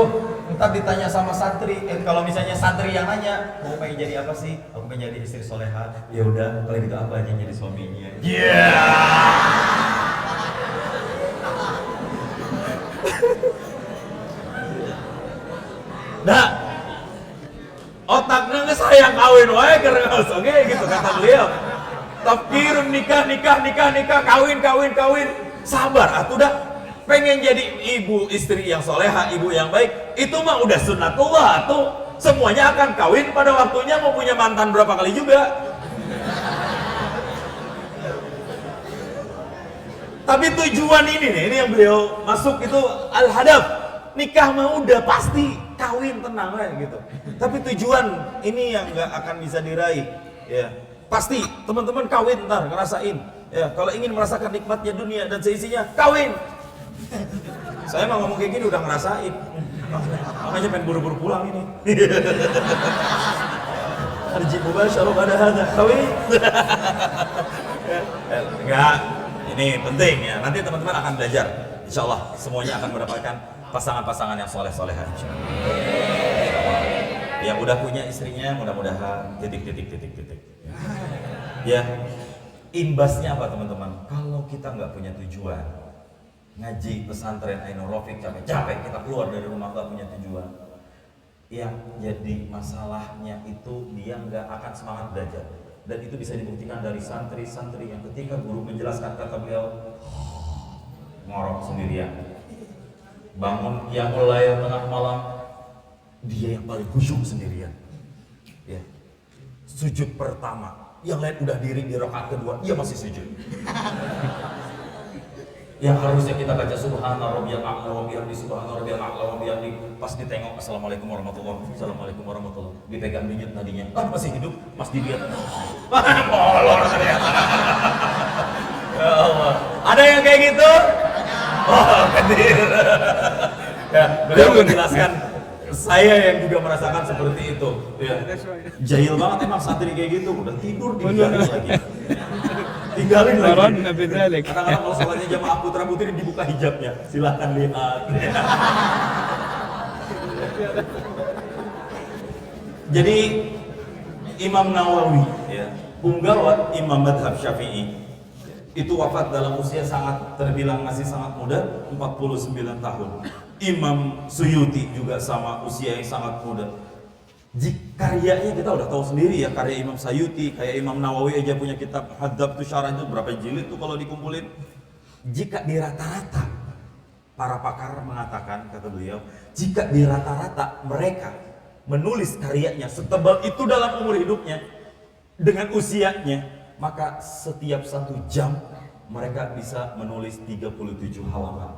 ntar ditanya sama santri. Kalau misalnya santri yang nanya, mau pengen jadi apa sih? Aku pengen jadi istri soleha. Ya udah, kalau gitu apa aja yang jadi suaminya? Nah, otaknya nggak sayang kawin, wae karena oke gitu kata beliau. Tafkirun nikah, kawin. Sabar, atuh dah. Pengen jadi ibu istri yang soleha, ibu yang baik, itu mah udah sunnatullah tuh. Semuanya akan kawin pada waktunya, mau punya mantan berapa kali juga. Tapi tujuan ini nih, ini yang beliau masuk itu al-hadaf. Nikah mah udah pasti, kawin tenang lah gitu. Tapi tujuan ini yang nggak akan bisa diraih. Ya, pasti teman-teman kawin ntar ngerasain. Ya, kalau ingin merasakan nikmatnya dunia dan seisinya, kawin. Saya mah ngomong kayak gini udah ngerasain. Makanya pengen buru-buru pulang ini. Arji mubasyarah pada hadza kawin. Enggak, ini penting ya. Nanti teman-teman akan belajar. Insyaallah semuanya akan mendapatkan pasangan-pasangan yang soleh-solehan. Yang udah punya istrinya mudah-mudahan titik. Ya, imbasnya apa teman-teman? Kalau kita nggak punya tujuan, ngaji pesantren Ainul Rafiq capek-capek kita keluar dari rumah nggak punya tujuan, yang jadi masalahnya itu dia nggak akan semangat belajar. Dan itu bisa dibuktikan dari santri-santri yang ketika guru menjelaskan kata beliau ngorok sendirian, bangun yang mulai tengah malam dia yang paling khusyuk sendirian, ya. Sujud pertama, yang lain udah diri di rakaat kedua, dia masih sujud. Yang harusnya kita baca subhana rabbiyal a'la wa bihamdi subhana rabbiyal a'la wa bihamdi, pas ditengok assalamualaikum warahmatullahi, dipegang digit tadinya, masih hidup, pas dilihat molor ternyata. Ya Allah, ada yang kayak gitu? Oh, hadir. Ya, beliau menjelaskan, saya yang juga merasakan seperti itu. Ya. Jahil banget emang santri kayak gitu, udah tidur tinggalin lagi. Tinggalin lagi. Kadang-kadang kalau sholatnya jamaah putra putri dibuka hijabnya, silahkan lihat. Jadi Imam Nawawi, ya, punggawa Imam Madhab Syafi'i, itu wafat dalam usia sangat terbilang masih sangat muda, 49 tahun. Imam Suyuti juga sama, usia yang sangat muda. Karyanya kita udah tahu sendiri ya, karya Imam Suyuti, kayak Imam Nawawi aja punya kitab Hadab tuh syarah itu berapa jilid tuh kalau dikumpulin. Jika di rata-rata, para pakar mengatakan, kata beliau, jika di rata-rata mereka menulis karyanya setebal itu dalam umur hidupnya dengan usianya, maka setiap 1 jam mereka bisa menulis 37 halaman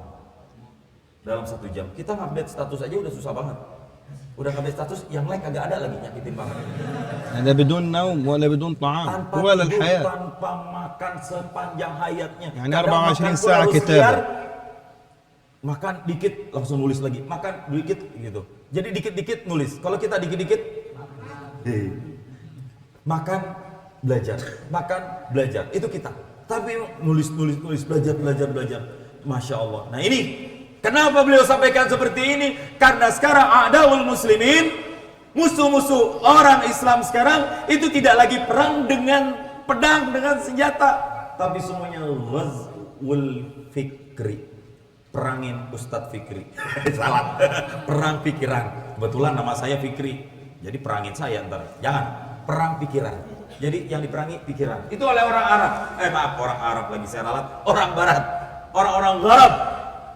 dalam 1 jam. Kita ngupdate status aja udah susah banget. Udah ngupdate status, yang like kagak ada lagi, nyakitin banget. هذا بدون نوم ولا بدون طعام Tanpa طوال tidur, الحياة. tanpa makan sepanjang hayatnya. Yani Kadang 24 makan tuh saat harus kita. liar, makan dikit langsung nulis lagi, makan dikit gitu. Jadi dikit-dikit nulis. Kalau kita dikit-dikit makan belajar, makan belajar, itu kita. Tapi nulis belajar. Masya Allah. Nah ini kenapa beliau sampaikan seperti ini? Karena sekarang a'daul muslimin, musuh-musuh orang Islam sekarang itu tidak lagi perang dengan pedang, dengan senjata, tapi semuanya ghazwul fikri. Perangin Ustadz Fikri. Salah. Perang pikiran. Kebetulan nama saya Fikri, jadi perangin saya ntar. Jangan, perang pikiran. Jadi yang diperangi pikiran. Itu oleh orang Arab. Maaf, orang Arab lagi saya ralat. Orang Barat. Orang-orang Gharab.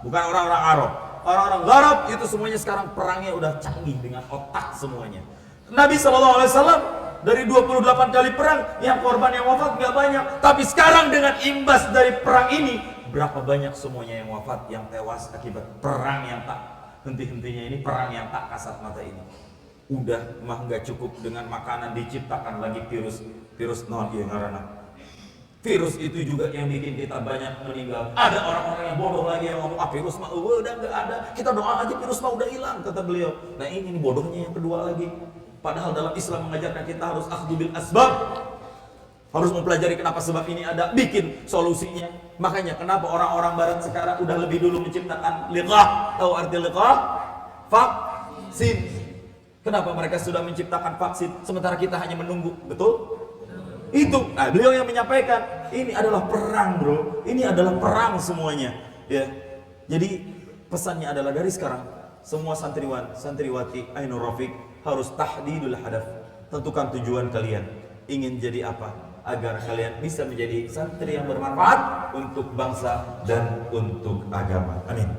Bukan orang-orang Arab. Orang-orang Gharab itu semuanya sekarang perangnya udah canggih dengan otak semuanya. Nabi SAW dari 28 kali perang, yang korban yang wafat gak banyak. Tapi sekarang dengan imbas dari perang ini, berapa banyak semuanya yang wafat, yang tewas akibat perang yang tak henti-hentinya ini, perang yang tak kasat mata ini. Udah mah nggak cukup dengan makanan, diciptakan lagi virus non yang karena virus itu juga yang bikin kita banyak meninggal. Ada orang-orang yang bodoh lagi yang ngomong virus mah udah nggak ada, kita doa aja virus mah udah hilang, kata beliau. Nah ini nih bodohnya yang kedua lagi. Padahal dalam Islam mengajarkan kita harus akhdhu bil asbab, harus mempelajari kenapa sebab ini ada, bikin solusinya. Makanya kenapa orang-orang Barat sekarang udah lebih dulu menciptakan liqah. Tahu arti liqah? Vaksin. Kenapa mereka sudah menciptakan vaksin sementara kita hanya menunggu? Betul? Itu. Nah, beliau yang menyampaikan, ini adalah perang, bro. Ini adalah perang semuanya, ya. Jadi pesannya adalah dari sekarang semua santriwan, santriwati Ainur Rafiq harus tahdidul hadaf. Tentukan tujuan kalian. Ingin jadi apa? Agar kalian bisa menjadi santri yang bermanfaat untuk bangsa dan untuk agama. Amin.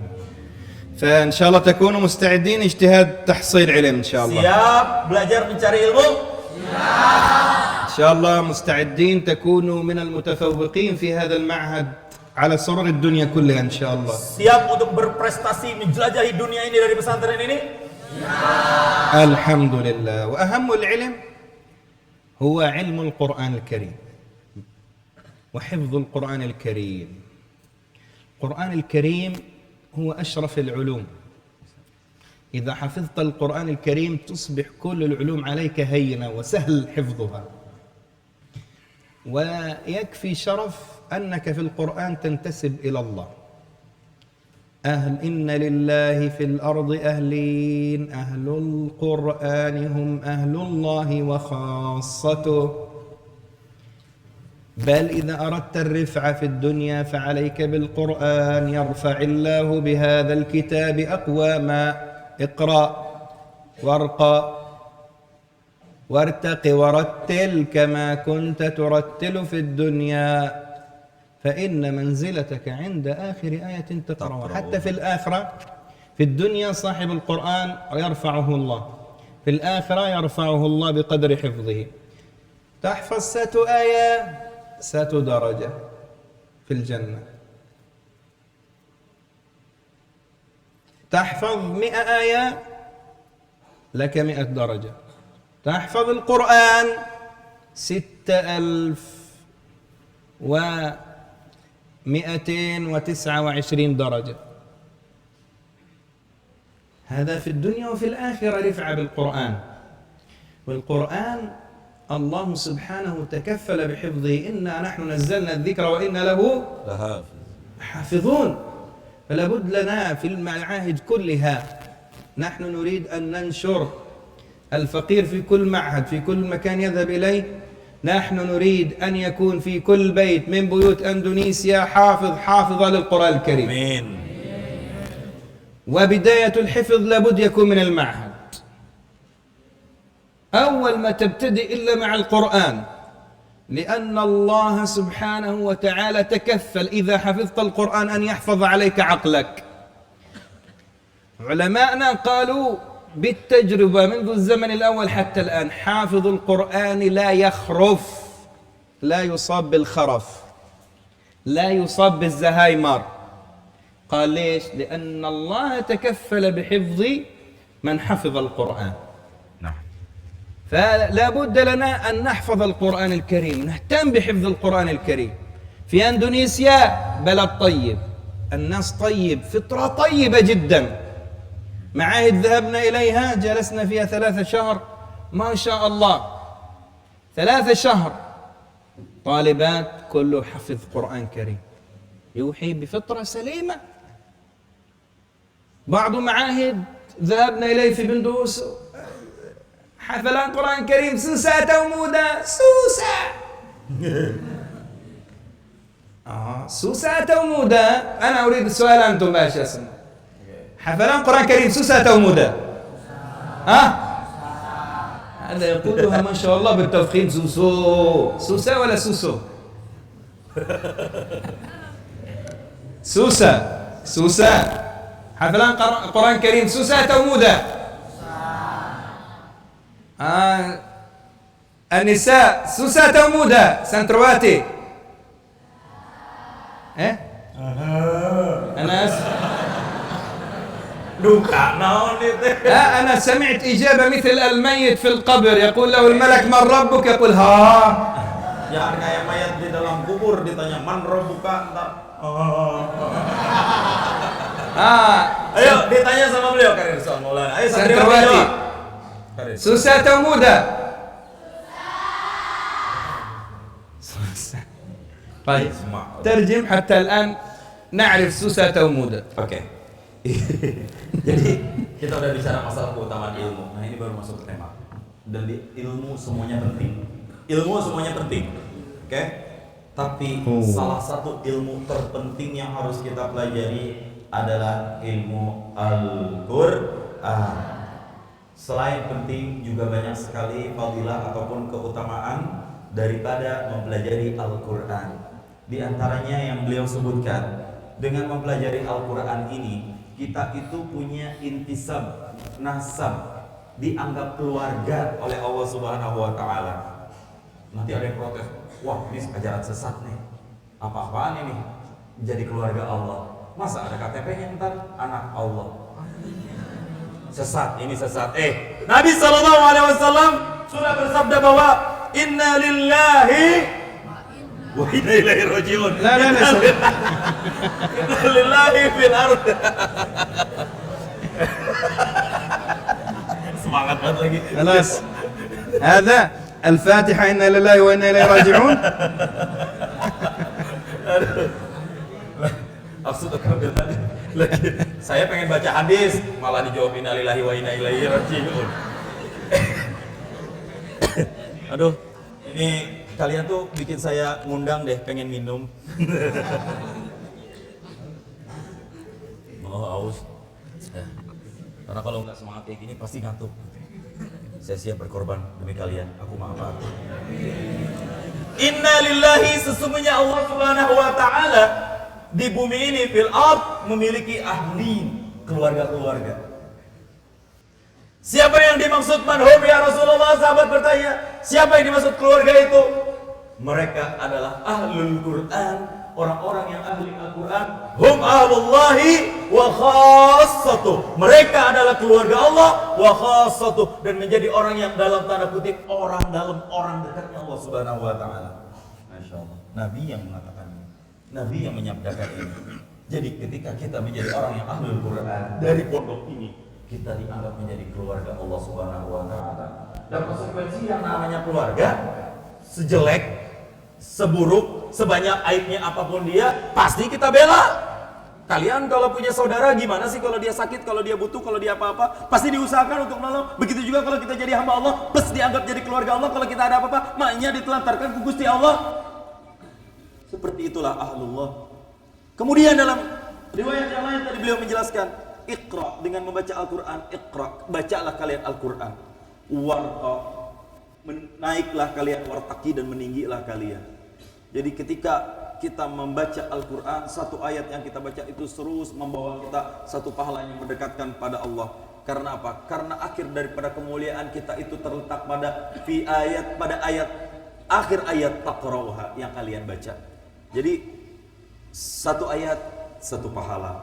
فإن شاء الله تكونوا مستعدين اجتهاد تحصيل علم إن شاء الله. Siap belajar mencari ilmu? إن شاء الله مستعدين تكونوا من المتفوقين في هذا المعهد على صرر الدنيا كلها إن شاء الله. Siap untuk berprestasi menjelajahi dunia ini dari pesantren ini? الحمد لله. وأهم العلم هو علم القرآن الكريم وحفظ القرآن الكريم. القرآن الكريم هو أشرف العلوم. إذا حفظت القرآن الكريم تصبح كل العلوم عليك هينة وسهل حفظها. ويكفي شرف أنك في القرآن تنتسب إلى الله. إن لله في الأرض أهلين، أهل القرآن هم أهل الله وخاصته. بل إذا أردت الرفعة في الدنيا فعليك بالقرآن، يرفع الله بهذا الكتاب أقواما. اقرأ وارقى وارتق ورتل كما كنت ترتل في الدنيا، فإن منزلتك عند آخر آية تقرأها. حتى في الآخرة، في الدنيا صاحب القرآن يرفعه الله، في الآخرة يرفعه الله بقدر حفظه. تحفظ 100 آية 100 درجة في الجنة. تحفظ 100 آية لك 100 درجة. تحفظ القرآن 6229 درجة. هذا في الدنيا وفي الآخرة رفعة بالقرآن. والقرآن الله سبحانه تكفل بحفظه. إنا نحن نزلنا الذكر وإنا له حافظون. فلا بد لنا في المعاهد كلها، نحن نريد أن ننشر الفقير في كل معهد في كل مكان يذهب إليه. نحن نريد أن يكون في كل بيت من بيوت أندونيسيا حافظة للقرآن الكريم. Amin. وبداية الحفظ لابد يكون من المعهد. أول ما تبتدئ إلا مع القرآن، لأن الله سبحانه وتعالى تكفل إذا حفظت القرآن أن يحفظ عليك عقلك. علماءنا قالوا بالتجربة منذ الزمن الأول حتى الآن حافظ القرآن لا يخرف، لا يصاب بالخرف، لا يصاب بالزهايمر. قال ليش؟ لأن الله تكفل بحفظ من حفظ القرآن. فلا بد لنا أن نحفظ القرآن الكريم، نهتم بحفظ القرآن الكريم. في أندونيسيا بلد طيب، الناس طيب، فطرة طيبة جدا. معاهد ذهبنا إليها جلسنا فيها 3 شهر، ما شاء الله 3 شهر طالبات كله حفظ قرآن كريم، يوحي بفطرة سليمة. بعض معاهد ذهبنا إليه في بندوس حفلان قرآن كريم سوسة تومودة سوسة سوسة تومودة. أنا أريد السؤال أنتم باش اسمع، حفلان قرآن كريم سوسة تومودة هذا يقولها ما شاء الله بالتفخيم سوسو. سوسة ولا سوسو؟ سوسة سوسة. حفلان قرآن كريم سوسة تومودة. النساء سوسة تومودة سنترواتي. أنا أنا سمعت إجابة مثل الميت في القبر يقول له الملك من ربك يقول ها. Ya kayak mayat di dalam kubur ditanya man rabbuka entar. Ayo ditanya sama beliau Karir Soal Maulana. Ayo Santriwati. Susah atau mudah? طيب ترجم حتى الآن نعرف سوسة أو مودة. Oke. Jadi kita udah bicara masalah keutamaan ilmu. Nah ini baru masuk ke tema. Dan ilmu semuanya penting. Ilmu semuanya penting. Oke? Tapi salah satu ilmu terpenting yang harus kita pelajari adalah ilmu Al-Qur'an. Selain penting juga banyak sekali fadilah ataupun keutamaan daripada mempelajari Al-Qur'an. Di antaranya yang beliau sebutkan, dengan mempelajari Al-Qur'an ini kita itu punya intisab, nasab, dianggap keluarga oleh Allah Subhanahu wa taala. Nanti ada yang protes, wah ini ajaran sesat nih. Apa-apaan ini? Jadi keluarga Allah. Masa ada KTP-nya ntar anak Allah. Sesat, ini sesat. Nabi sallallahu alaihi wasallam sudah bersabda bahwa inna lillahi wa inna ilaihi rajiun. لا inna lillahi fil ard. Semangat banget lagi. خلاص هذا الفاتحة إنا لله وإنا إليه راجعون. Saya pengen baca hadis malah dijawab inna lillahi wa inna ilaihi rajiun. Aduh, ini kalian tuh bikin saya ngundang deh, pengen minum. Aus. Karena kalau nggak semangat kayak gini pasti ngantuk. Saya siap berkorban demi kalian. Aku maaf. Inna lillahi, sesungguhnya Allah Subhanahu wa taala di bumi ini fil ard memiliki ahli, keluarga-keluarga. Siapa yang dimaksud manhum ya Rasulullah? Sahabat bertanya, siapa yang dimaksud keluarga itu? Mereka adalah ahlul Quran, orang-orang yang ahli Al-Quran. Hum ahlullahi wa khassatuh. Mereka adalah keluarga Allah wa khassatuh, dan menjadi orang yang dalam tanda kutip orang dalam, orang dekatnya Allah Subhanahu wa taala. Masya Allah. Nabi yang mengatakan ini. Nabi yang menyabdakan ini. Jadi ketika kita menjadi orang yang ahlul Quran dari pondok ini, kita dianggap menjadi keluarga Allah Subhanahu wa taala. Dan konsekuensi yang namanya keluarga, sejelek, seburuk, sebanyak aibnya apapun dia, pasti kita bela. Kalian kalau punya saudara gimana sih kalau dia sakit, kalau dia butuh, kalau dia apa-apa, pasti diusahakan untuk menolong. Begitu juga kalau kita jadi hamba Allah, plus dianggap jadi keluarga Allah. Kalau kita ada apa-apa, maknya ditelantarkan ke Gusti Allah. Seperti itulah ahlullah. Kemudian dalam riwayat yang lain tadi beliau menjelaskan, Iqra, dengan membaca Al-Quran, Iqra, bacalah kalian Al-Quran. Warqa, naiklah kalian, wartaki, dan meninggilah kalian. Jadi ketika kita membaca Al-Quran, satu ayat yang kita baca itu terus membawa kita satu pahala yang mendekatkan pada Allah. Karena apa? Karena akhir daripada kemuliaan kita itu terletak pada ayat akhir ayat taqra'uha yang kalian baca. Jadi satu ayat satu pahala,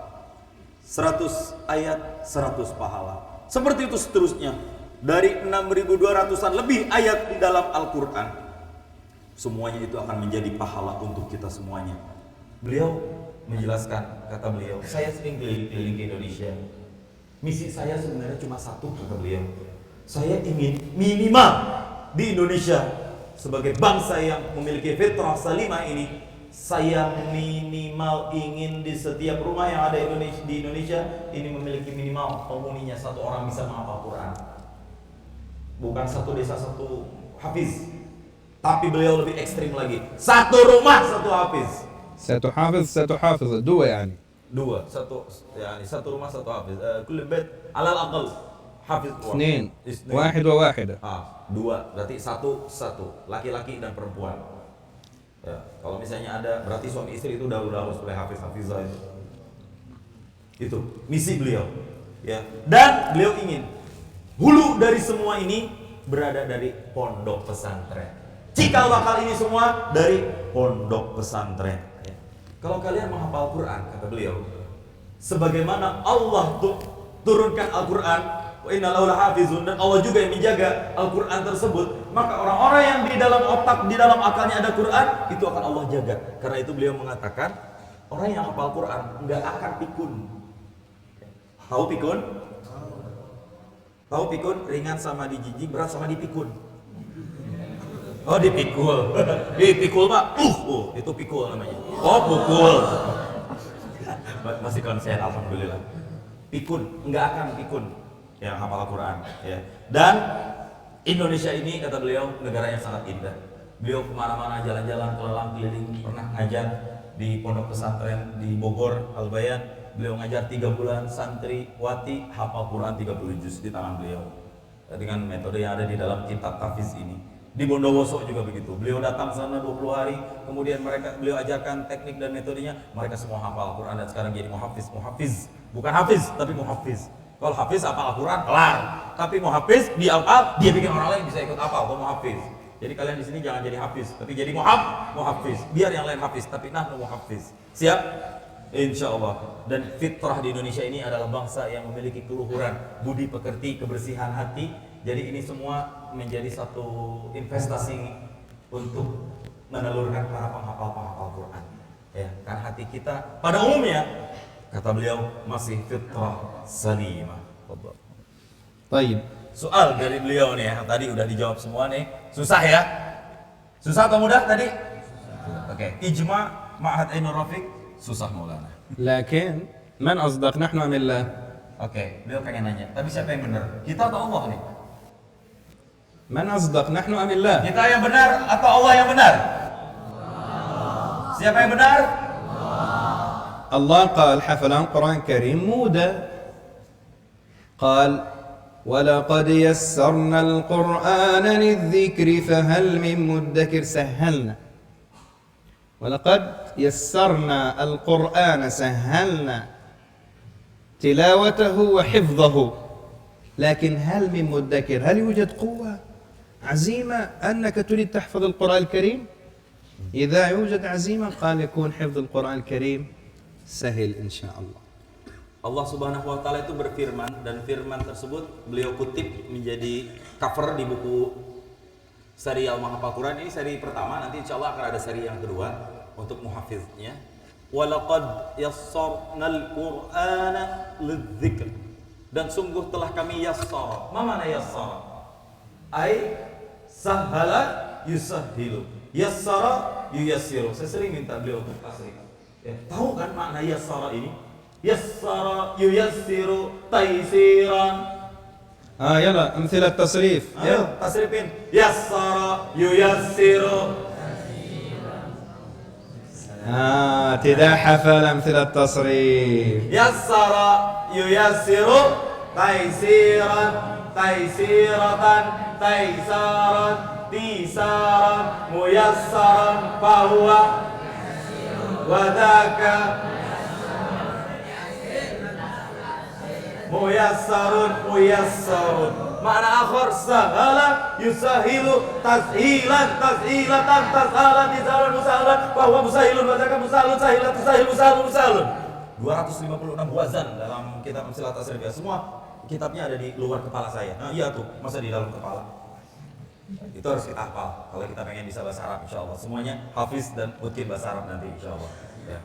100 ayat 100 pahala. Seperti itu seterusnya. Dari 6.200-an lebih ayat di dalam Al-Quran, semuanya itu akan menjadi pahala untuk kita semuanya. Beliau menjelaskan, kata beliau, saya sering keliling ke Indonesia. Misi saya sebenarnya cuma satu, kata beliau. Saya ingin minimal di Indonesia sebagai bangsa yang memiliki fitrah salimah ini, saya minimal ingin di setiap rumah yang ada di Indonesia ini memiliki minimal penghuninya satu orang bisa menghafal Quran. Bukan satu desa satu hafiz, tapi beliau lebih ekstrim lagi. Satu rumah satu hafiz. Satu hafiz, dua yani. Dua, satu rumah satu hafiz. Kullu bait alal aqal hafiz. Isnin, wahid wa wahida. Dua, berarti satu, laki-laki dan perempuan. Ya, kalau misalnya ada, berarti suami istri itu udah harus boleh hafiz-hafizah itu. Itu misi beliau. Ya, dan beliau ingin hulu dari semua ini berada dari pondok pesantren. Cikal bakal ini semua dari pondok pesantren. Ya. Kalau kalian menghafal Quran, kata beliau, sebagaimana Allah turunkan Al-Quran, wa inna lahu lahafizun, dan Allah juga yang menjaga Al-Quran tersebut, maka orang-orang yang di dalam otak, di dalam akalnya ada Quran, itu akan Allah jaga. Karena itu beliau mengatakan, orang yang hafal Quran nggak akan pikun. Tahu pikun? Tahu pikun? Ringan sama dijijik, berat sama dipikun. Oh, dipikul. Dipikul Pak. Itu pikul namanya. Oh, pukul. Masih konsen, alhamdulillah. Pikun, nggak akan pikun yang hafal Al-Quran, ya. Dan Indonesia ini, kata beliau, negara yang sangat indah. Beliau kemana-mana, jalan-jalan, keliling, pernah ngajar di pondok pesantren di Bogor, Al-Bayan. Beliau ngajar 3 bulan, santri wati hafal Quran 30 juz di tangan beliau, dengan metode yang ada di dalam kitab Tafiz ini. Di Bondowoso juga begitu. Beliau datang sana 20 hari, kemudian beliau ajarkan teknik dan metodenya, mereka semua hafal Quran dan sekarang jadi muhafiz. Bukan hafiz, tapi muhafiz. Kalau hafiz hafal Al-Quran, kelar. Tapi muhafiz, dia hafal, dia bikin orang lain bisa ikut hafal, kalau muhafiz. Jadi kalian di sini jangan jadi hafiz, tapi jadi muhafiz. Biar yang lain hafiz, tapi nahnu muhafiz. Siap? Insya Allah. Dan fitrah di Indonesia ini adalah bangsa yang memiliki keluhuran, budi pekerti, kebersihan hati. Jadi ini semua menjadi satu investasi untuk menelurkan para penghafal Quran. Ya, kan hati kita pada umumnya, kata beliau, masih fitrah salimah. Baik. Soal dari beliau nih ya, tadi udah dijawab semua nih. Susah ya? Susah atau mudah tadi? Oke. Ijma Ma'had Ainur Rafiq susah Maulana. Lakin man asdaq, nahnu am billah. Oke, beliau pengen nanya, tapi siapa yang benar? Kita atau Allah nih? Man asdaq, nahnu am billah. Kita yang benar atau Allah yang benar? Siapa yang benar? الله قال حفظ القرآن الكريم مودا قال ولقد يسرنا القرآن للذكر فهل من مدكر سهلنا ولقد يسرنا القرآن سهلنا تلاوته وحفظه لكن هل من مدكر؟ هل يوجد قوة عزيمة أنك تريد تحفظ القرآن الكريم؟ إذا يوجد عزيمة قال يكون حفظ القرآن الكريم sahil insyaallah. Allah Subhanahu wa taala itu berfirman, dan firman tersebut beliau kutip menjadi cover di buku serial menghafal Quran. Ini seri pertama, nanti insyaallah akan ada seri yang kedua untuk muhafiznya. Walaqad yassarnal Qur'ana lidzikr. Dan sungguh telah kami yassara. Ma mana yassara? Ai sahala yusahhilu. Yassara yuyassiru. Saya sering minta beliau untuk tasrif. Ya, tahu kan makna yassara ini? yassara yuyassiru taysiran. يلا أمثلة تصريف. Ayo tasrifin. Yassara yuyassiru. تداحف الأمثلة التصريف. Yassara yuyassiru taysiran taysiratan taysaran tisaran muyassaran fahuwa wadaka muyassarun muyassarun. Makna akhir sahala yusahilu tashilan tashilatan tashalan tisalan musahalan bahwa musahilun wadaka musahalun sahilan tusahil musahalun musahalun. 256 wazan dalam kitab Amsilah Tasrif ya. Semua kitabnya ada di luar kepala saya. Nah iya tuh, masa di dalam kepala. Itu harus kita hafal kalau kita pengen bisa bahasa Arab insya Allah. Semuanya hafiz dan mungkin bahasa Arab nanti insya Allah ya.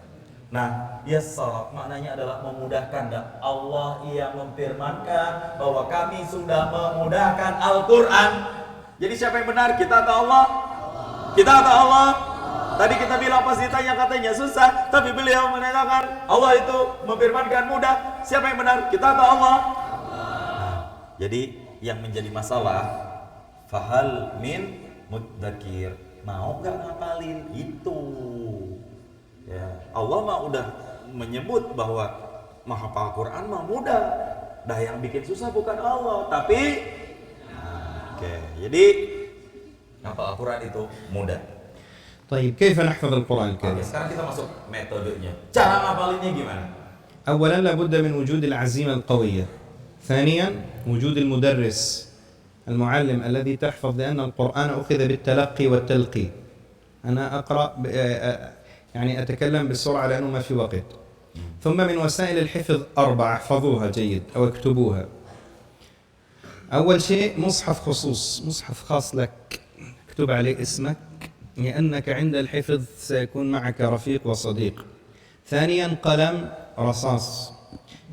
Nah, yassara maknanya adalah memudahkan, dan Allah yang memfirmankan bahwa kami sudah memudahkan Al-Quran. Jadi siapa yang benar? Kita atau Allah? Kita atau Allah? Tadi kita bilang pas ditanya katanya susah, tapi beliau menyatakan Allah itu memfirmankan mudah. Siapa yang benar? Kita atau Allah? Jadi yang menjadi masalah, fahal min mudzakir, mau nggak ngapalin itu? Ya, Allah mah udah menyebut bahwa menghafal Quran mah mudah. Dah yang bikin susah bukan Allah, tapi oke. Jadi menghafal Quran itu mudah. طيب كيف نحفظ القرآن Oke, الكريم؟ sekarang kita masuk metodenya. Cara ngapalinnya gimana? أولا لابد من وجود العزيمة القوية. ثانيا وجود المدرس المعلم الذي تحفظ، لأن القرآن أخذ بالتلقي والتلقي. أنا أقرأ يعني أتكلم بسرعة لأنه ما في وقت. ثم من وسائل الحفظ 4 احفظوها جيد أو اكتبوها. أول شيء مصحف خصوص، مصحف خاص لك، اكتب عليه اسمك لأنك عند الحفظ سيكون معك رفيق وصديق. ثانيا قلم رصاص،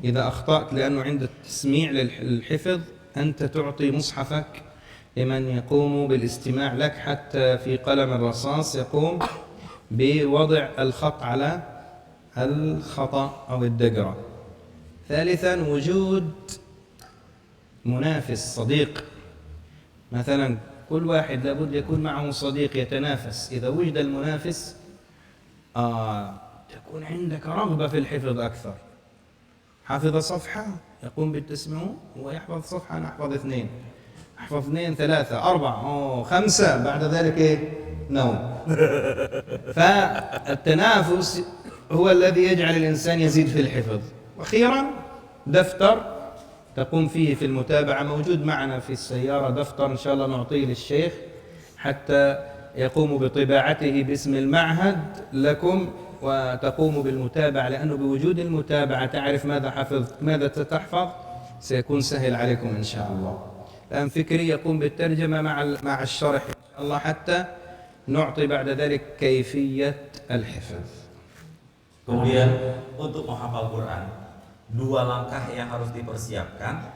إذا أخطأت لأنه عند التسميع للحفظ أنت تعطي مصحفك لمن يقوم بالاستماع لك، حتى في قلم الرصاص يقوم بوضع الخط على الخطأ أو الدقرة. ثالثا وجود منافس صديق، مثلا كل واحد لابد يكون معه صديق يتنافس. إذا وجد المنافس تكون عندك رغبة في الحفظ أكثر. حافظ صفحة يقوم بالتسميع ويحفظ صفحة، أنا أحفظ 2، أحفظ 2 3 4 5، بعد ذلك إيه؟ نوم. فالتنافس هو الذي يجعل الإنسان يزيد في الحفظ. وأخيرا دفتر تقوم فيه في المتابعة، موجود معنا في السيارة دفتر إن شاء الله نعطيه للشيخ حتى يقوم بطباعته باسم المعهد لكم وتقوم بالمتابعة، لأنه بوجود المتابعة تعرف ماذا حفظت ماذا ستحفظ، سيكون سهل عليكم إن شاء الله. الآن فكري يقوم بالترجمة مع الشرح إن شاء الله حتى نعطي بعد ذلك كيفية الحفظ. Kemudian untuk menghafal Quran, 2 langkah yang harus dipersiapkan.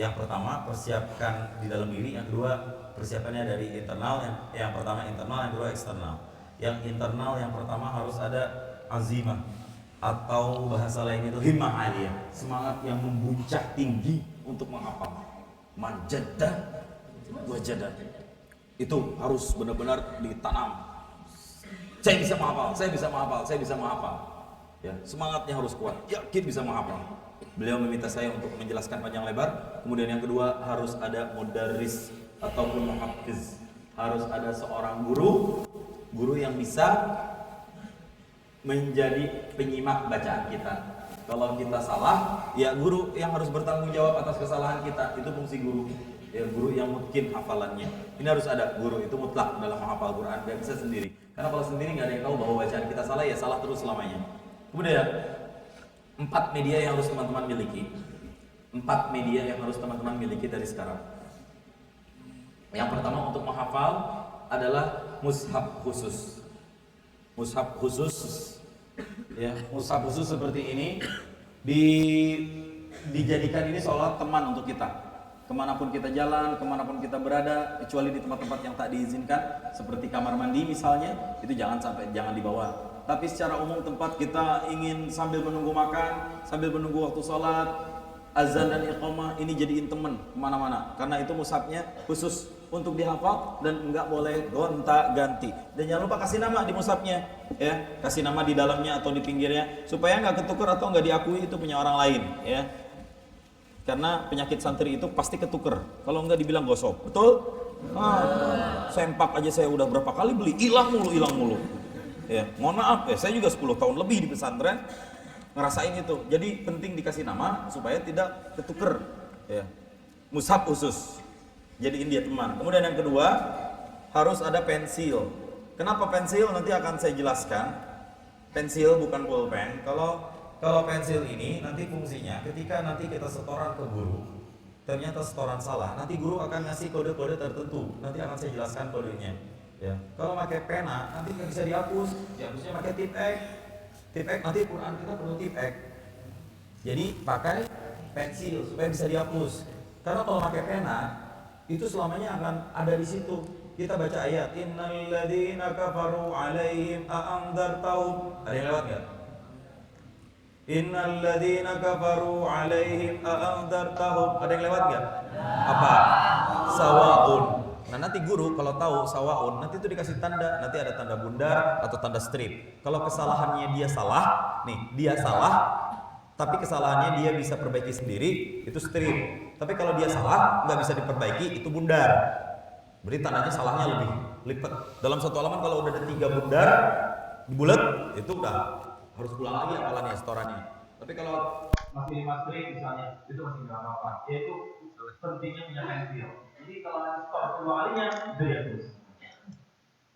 Yang pertama persiapkan di dalam diri, yang kedua persiapannya dari internal. Yang pertama internal, yang kedua eksternal. Yang internal yang pertama harus ada azimah, atau bahasa lain itu himmah aliyah, semangat yang membuncah tinggi untuk menghafal. Manjadah wajadah, itu harus benar-benar ditanam. Saya bisa menghafal, saya bisa menghafal, saya bisa menghafal. Ya, semangatnya harus kuat, yakin bisa menghafal. Beliau meminta saya untuk menjelaskan panjang lebar. Kemudian yang kedua harus ada mudarris ataupun muhaffiz. Harus ada seorang guru yang bisa menjadi penyimak bacaan kita. Kalau kita salah, ya guru yang harus bertanggung jawab atas kesalahan kita. Itu fungsi guru. Ya, guru yang mungkin hafalannya. Ini harus ada guru, itu mutlak dalam menghafal Quran, gak bisa sendiri. Karena kalau sendiri nggak ada yang tahu bahwa bacaan kita salah, ya salah terus selamanya. Kemudian 4 media yang harus teman-teman miliki. 4 media yang harus teman-teman miliki dari sekarang. Yang pertama untuk menghafal adalah mushaf khusus. Mushaf khusus, ya, mushaf khusus seperti ini dijadikan ini seolah teman untuk kita. Kemanapun kita jalan, kemanapun kita berada, kecuali di tempat-tempat yang tak diizinkan, seperti kamar mandi misalnya, itu jangan dibawa. Tapi secara umum tempat kita ingin sambil menunggu makan, sambil menunggu waktu sholat, azan dan iqamah, ini jadiin temen kemana-mana. Karena itu mushafnya khusus untuk dihafal dan nggak boleh gonta-ganti. Dan jangan lupa kasih nama di mushafnya, ya, kasih nama di dalamnya atau di pinggirnya supaya nggak ketuker atau nggak diakui itu punya orang lain, ya. Karena penyakit santri itu pasti ketuker. Kalau nggak dibilang gosok, betul? Sempak aja saya udah berapa kali beli, hilang mulu. Ya, mohon maaf ya, saya juga 10 tahun lebih di pesantren ngerasain itu. Jadi penting dikasih nama supaya tidak ketuker, ya. Mushaf khusus, jadiin dia teman. Kemudian yang kedua, harus ada pensil. Kenapa pensil? Nanti akan saya jelaskan. Pensil bukan pulpen. Kalau pensil ini nanti fungsinya ketika nanti kita setoran ke guru, ternyata setoran salah, nanti guru akan ngasih kode-kode tertentu. Nanti akan saya jelaskan kodenya. Ya. Kalau pakai pena nanti nggak bisa dihapus, dihapusnya pakai tip X. Tip X nanti Quran kita perlu tip X. Jadi pakai pensil supaya bisa dihapus. Karena kalau pakai pena itu selamanya akan ada di situ. Kita baca ayat innal ladzina kafaru alaihim a'andzartahum. Ada yang lewat nggak? Innal ladzina kafaru alaihim a'andzartahum. Ada yang lewat nggak? Apa? Sawaun. Nah nanti guru kalau tahu sawaun, nanti itu dikasih tanda, nanti ada tanda bundar atau tanda strip. Kalau kesalahannya dia salah, dia salah, tapi kesalahannya dia bisa perbaiki sendiri, itu strip. Tapi kalau dia salah, nggak bisa diperbaiki, itu bundar. Berarti tandanya salahnya lebih lipat. Dalam satu halaman kalau udah ada 3 bundar, bulat, itu udah harus pulang lagi hafalannya, setorannya. Tapi kalau masih 5 strip misalnya, itu masih nggak apa-apa. Yaitu pentingnya punya pensil. Jadi kalau nanti skor kedua kalinya itu ya terus.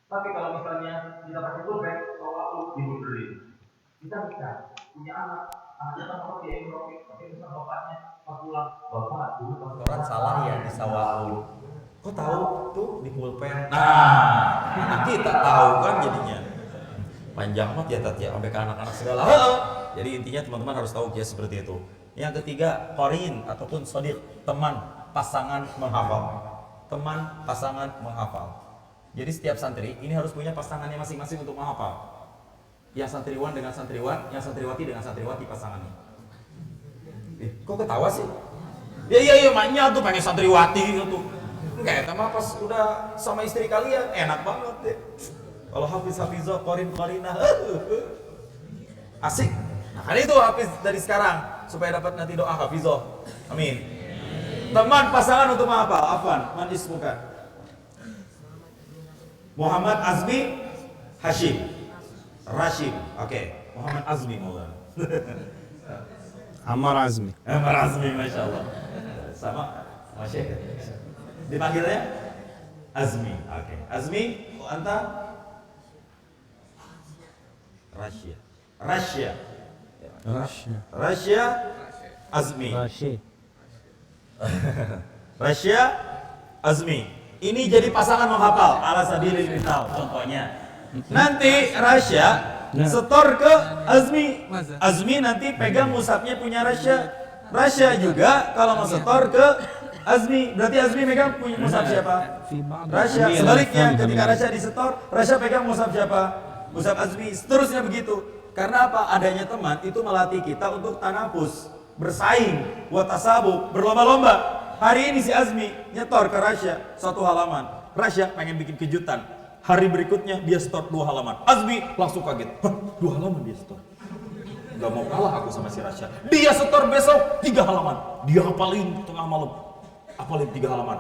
Tapi kalau misalnya kita pakai pulpen, kalau dibunderin, kita bisa punya anaknya kan kalau dia Europe, tapi bisa bapaknya pas pulang, bapak dulu pas setoran salah ya di sawaul. Kok tahu tuh di pulpen? Nah, anak kita tahu kan jadinya. Panjang banget ya Tat ya, sampai ke anak-anak segala. Jadi intinya teman-teman harus tahu ya seperti itu. Yang ketiga, qarin ataupun shadiq, teman. Pasangan menghafal. Teman pasangan menghafal. Jadi setiap santri ini harus punya pasangannya masing-masing untuk menghafal. Yang santriwan dengan santriwan, yang santriwati dengan santriwati pasangannya. Kok ketawa sih? Iya maknya tuh pengen santriwati gitu. Enggak, sama pas udah sama istri kalian enak banget deh. Kalau hafiz-hafizah, qarin-qarinah. Asik. Nah, kan itu hafiz dari sekarang supaya dapat nanti doa hafizah. Amin. Teman pasangan untuk menghafal. Afwan, man ismuka? Muhammad Azmi Hashim Rashid. Oke. Muhammad Azmi Maulana. Ammar Azmi. Ammar Azmi, Masya Allah. Sama Syekh. Dipanggilnya Azmi. Oke. Azmi, anta? Rasya Azmi. Rasya Azmi. Ini jadi pasangan menghafal ala sabilil misal contohnya. Nanti Rasya setor ke Azmi. Azmi nanti pegang mushafnya punya Rasya. Rasya juga kalau mau setor ke Azmi, berarti Azmi pegang punya mushaf siapa? Rasya. Sebaliknya ketika Rasya disetor, Rasya pegang mushaf siapa? Mushaf Azmi. Seterusnya begitu. Karena apa? Adanya teman itu melatih kita untuk tanafus, bersaing, watasabuk, berlomba-lomba. Hari ini si Azmi nyetor ke Rasya 1 halaman. Rasya pengen bikin kejutan. Hari berikutnya dia setor 2 halaman. Azmi langsung kaget. 2 halaman dia setor. Gak mau kalah aku sama si Rasya. Dia setor besok 3 halaman. Dia hafalin tengah malam. Hafalin 3 halaman.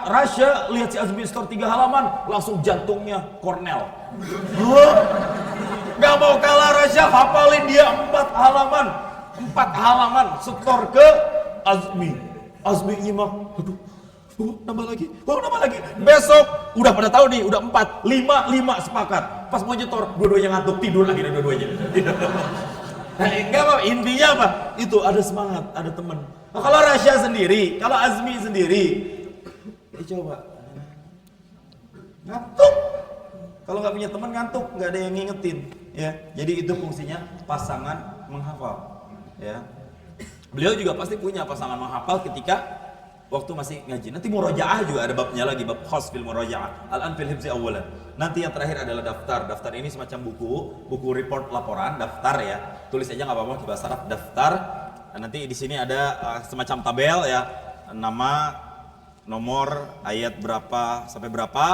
Rasya lihat si Azmi setor 3 halaman, langsung jantungnya Cornell. Gak mau kalah Rasya, hafalin dia 4 halaman. 4 halaman setor ke Azmi. Azmi nyimak, nambah lagi. Besok udah pada tahu nih, udah 4, 5 sepakat. Pas mau nyetor, dua-duanya ngantuk, tidur lagi dua-duanya. Nah, enggak apa, intinya apa? Itu ada semangat, ada teman. Nah, kalau Rasya sendiri, kalau Azmi sendiri, coba ngantuk. Kalau nggak punya teman ngantuk, nggak ada yang ngingetin. Ya, jadi itu fungsinya pasangan menghafal. Ya. Beliau juga pasti punya pasangan menghafal ketika waktu masih ngaji. Nanti murojaah juga ada babnya lagi, bab khas fil murojaah. Al-an fil hifzi awalan. Nanti yang terakhir adalah daftar. Daftar ini semacam buku report laporan, daftar ya. Tulis aja nggak apa-apa, bahasa Arab daftar. Nanti di sini ada semacam tabel ya, nama, nomor, ayat berapa sampai berapa,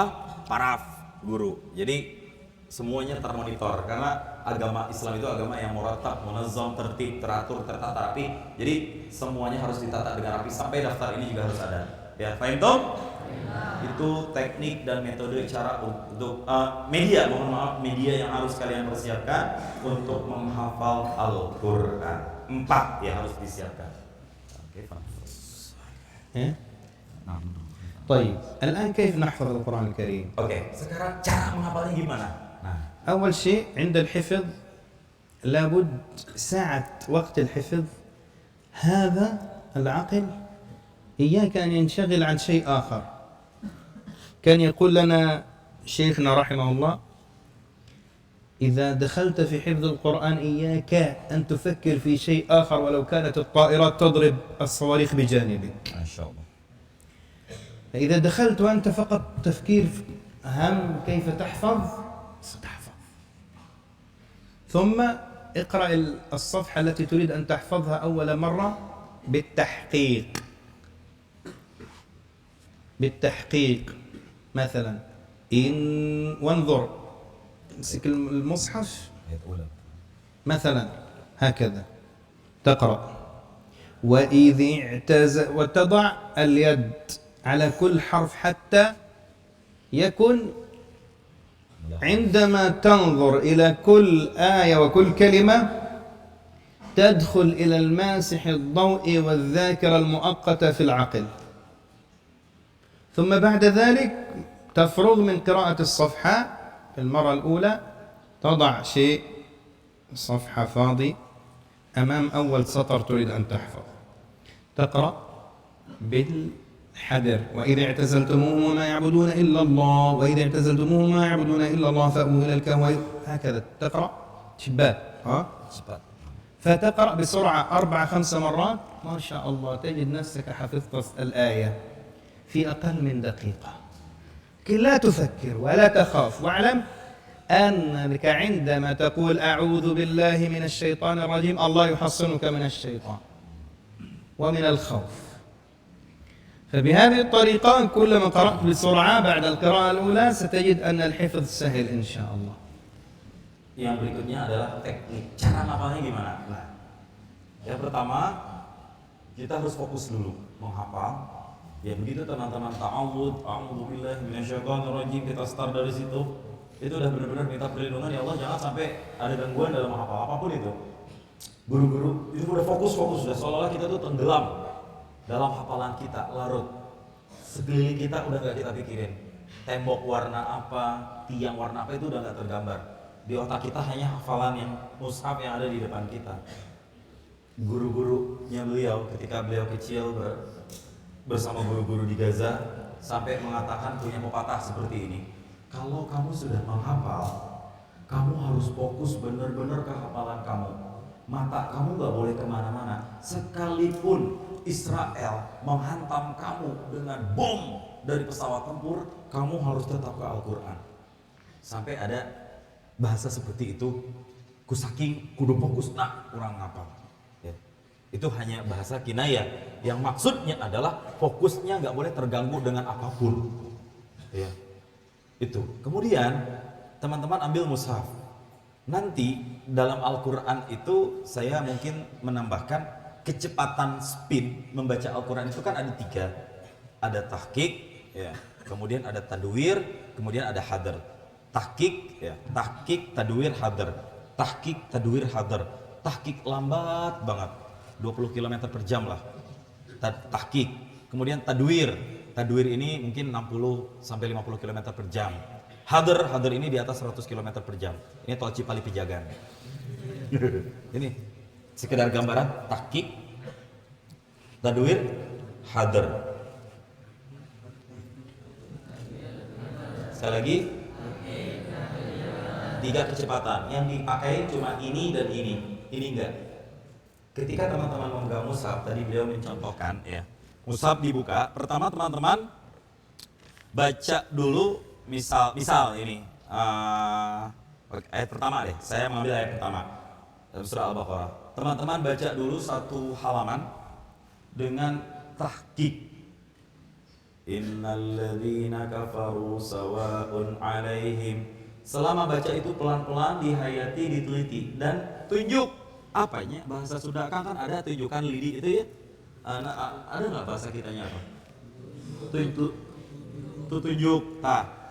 paraf guru. Jadi semuanya termonitor karena agama Islam itu agama yang murattab, munazzam, tertib, teratur, tertata rapi. Jadi semuanya harus ditata dengan rapi, sampai daftar ini juga harus ada. Ya, paham toh? Itu teknik dan metode cara untuk media, mohon maaf, media yang harus kalian persiapkan untuk menghafal Al-Qur'an. 4 yang harus disiapkan. Oke, طيب الآن كيف نحفظ القرآن الكريم؟ Oke, sekarang cara menghafalnya gimana? Nah, أول شيء عند الحفظ لابد ساعة وقت الحفظ هذا العقل إياك أن ينشغل عن شيء آخر. كان يقول لنا شيخنا رحمه الله: إذا دخلت في حفظ القرآن إياك أن تفكر في شيء آخر ولو كانت الطائرات تضرب الصواريخ بجانبك. ما شاء الله. فإذا دخلت وأنت فقط تفكير هم كيف تحفظ ستحفظ. ثم اقرأ الصفحة التي تريد أن تحفظها أول مرة بالتحقيق مثلا وانظر، امسك المصحف مثلا هكذا تقرأ وتضع اليد على كل حرف حتى يكن عندما تنظر إلى كل آية وكل كلمة تدخل إلى الماسح الضوئي والذاكرة المؤقتة في العقل. ثم بعد ذلك تفرغ من قراءة الصفحة في المرة الأولى، تضع شيء صفحة فاضي أمام أول سطر تريد أن تحفظ، تقرأ بالحذر: وإذا اعتزلتموهم وما يعبدون إلا الله وإذا اعتزلتموهم وما يعبدون إلا الله فأووا إلى الكهف، هكذا تقرأ شباب فتقرأ بسرعة 4-5 مرات، ما شاء الله تجد نفسك حفظت الآية في أقل من دقيقة. لا تفكر ولا تخاف، واعلم أنك عندما تقول أعوذ بالله من الشيطان الرجيم الله يحصنك من الشيطان ومن الخوف. فبهذه الطريقة كلما قرأت بسرعة بعد القراءة الأولى ستجد أن الحفظ سهل إن شاء الله. Yang berikutnya adalah teknik cara ngapalnya gimana? Nah, yang pertama kita harus fokus dulu menghafal. Ya begitu teman-teman ta'awud, a'udzubillahi minasyaitonirrajim, kita start dari situ. Itu udah benar-benar minta perlindungan, ya Allah jangan sampai ada gangguan dalam menghafal apapun itu. Guru-guru itu udah fokus sudah seolah-olah kita tuh tenggelam dalam hafalan kita, larut. Sekeliling kita udah gak kita pikirin. Tembok warna apa, tiang warna apa itu udah gak tergambar. Di otak kita hanya hafalan yang mushaf yang ada di depan kita. Guru-gurunya beliau ketika beliau kecil bersama guru-guru di Gaza sampai mengatakan punya pepatah seperti ini: kalau kamu sudah menghafal, kamu harus fokus benar-benar ke hafalan kamu. Mata kamu gak boleh kemana-mana. Sekalipun Israel menghantam kamu dengan bom dari pesawat tempur, kamu harus tetap ke Al-Quran. Sampai ada bahasa seperti itu, kusaking kudu fokus nak kurang ngapal. Ya. Itu hanya bahasa kinayah, yang maksudnya adalah fokusnya nggak boleh terganggu dengan apapun. Ya. Itu. Kemudian teman-teman ambil mushaf. Nanti dalam Al-Quran itu saya mungkin menambahkan kecepatan speed membaca Al-Quran itu kan ada 3. Ada tahqiq, ya. Kemudian ada tadwir, kemudian ada hadar. Tahqiq, ya. Tahqiq, tadwir, hadar. Tahqiq, tadwir, hadar. Tahqiq lambat banget, 20 km per jam lah. Tahqiq. Kemudian tadwir. Tadwir ini mungkin 60 sampai 50 km per jam. Hadar ini di atas 100 km per jam. Ini tol Cipali Pejagan. Ini sekedar gambaran tahqiq, tadwir, hadar. Sekali lagi, 3 kecepatan. Yang dipakai cuma ini dan ini enggak. Ketika teman-teman memegang mushaf, tadi beliau mencontohkan ya, mushaf dibuka, pertama teman-teman baca dulu misal ini ayat pertama deh. Saya mengambil ayat pertama dalam surah Al-Baqarah. Teman-teman baca dulu satu halaman dengan tahqiq. Innalladzina kafaru sawa'un 'alaihim. Selama baca itu pelan-pelan dihayati, diteliti dan tunjuk apanya bahasa Sunda kan ada tunjukkan lidi itu ya. Ada nggak bahasa kitanya apa? Tunjuk,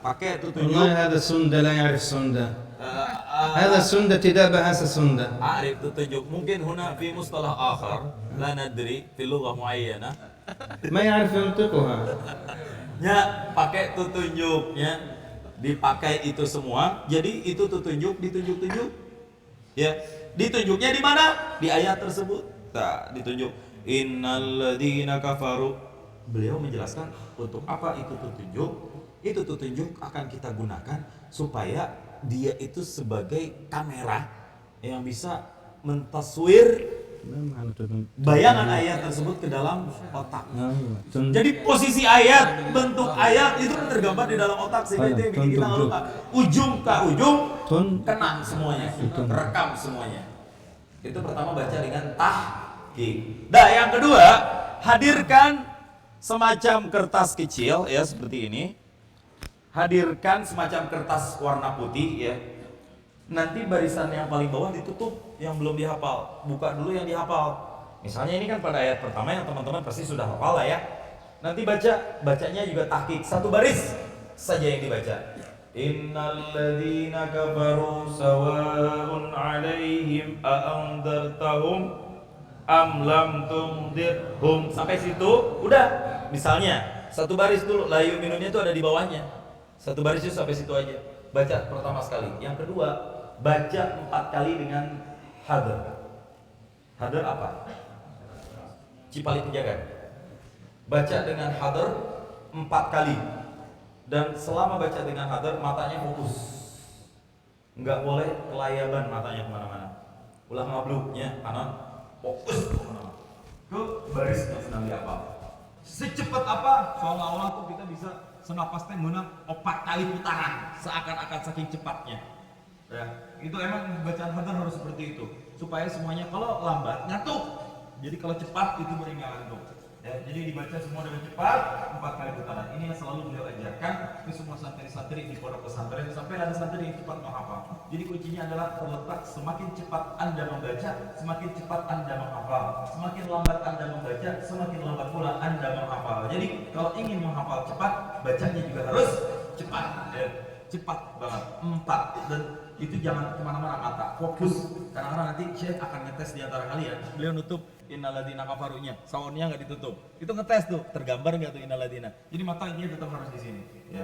pakai itu tunjuk. والله هذا سندة لا يعرف سندة. هذا سندة tidak bahasa Sunda. Arif itu tunjuk. Mungkin huna fi mustalah akhar la nadri fi lughah muayyana. ما يعرف ينطقها. Ya, pakai itu tunjuknya, dipakai itu semua. Jadi itu tunjuk, ditunjuk-tunjuk. Ya, ditunjuknya di mana? Di ayat tersebut. Nah, ditunjuk. Innalladzina kafaru. Beliau menjelaskan untuk apa itu tunjuk. Itu tunjuk akan kita gunakan supaya dia itu sebagai kamera yang bisa mentaswir bayangan ayat tersebut ke dalam otak. Jadi posisi ayat, bentuk ayat itu tergambar di dalam otak sehingga itu yang bikin kita lupa. Ujung ke ujung kena semuanya, terekam semuanya. Itu pertama baca dengan tahqiq. Nah, yang kedua, hadirkan semacam kertas kecil ya seperti ini. Hadirkan semacam kertas warna putih ya. Nanti barisan yang paling bawah ditutup yang belum dihafal. Buka dulu yang dihafal. Misalnya ini kan pada ayat pertama yang teman-teman pasti sudah hafal lah ya. Nanti bacanya juga tahqiq, satu baris saja yang dibaca. Innalladzina kafaru sawa'un 'alaihim a'andartahum am lam tundirhum. Sampai situ udah. Misalnya satu baris dulu, la yu'minunnya itu ada di bawahnya. Satu baris itu sampai situ aja. Baca pertama sekali. Yang kedua, baca 4 kali dengan hadar. Hadar apa? Cipali penjaga. Baca dengan hadar 4 kali. Dan selama baca dengan hadar, matanya fokus. Enggak boleh kelayaban matanya kemana-mana. Ulah mabluknya, kanan fokus kemana-mana. Ke baris yang sedang dihafal. Secepat apa? Seolah-olah tuh kita bisa senapas teh menang 4 kali putaran, seakan-akan saking cepatnya. Ya, itu emang bacaan hadar harus seperti itu, supaya semuanya kalau lambat ngantuk. Jadi kalau cepat itu baru nggak ngantuk. Ya, jadi dibaca semua dengan cepat 4 kali putaran. Ini yang selalu beliau ajarkan ke semua santri-santri di pondok pesantren sampai ada santri yang cepat menghafal. Jadi kuncinya adalah terletak semakin cepat Anda membaca, semakin cepat Anda menghafal. Semakin lambat Anda membaca, semakin lambat pula Anda menghafal. Jadi kalau ingin menghafal cepat, bacanya juga harus cepat. Ya, cepat banget 4 dan itu jangan kemana-mana mata, fokus. Karena nanti Syekh akan ngetes di antara kalian. Beliau nutup innalladzina kafarunya, soundnya nggak ditutup. Itu ngetes tuh, tergambar nggak tuh innalladzina. Jadi matanya tetap harus di sini. Ya.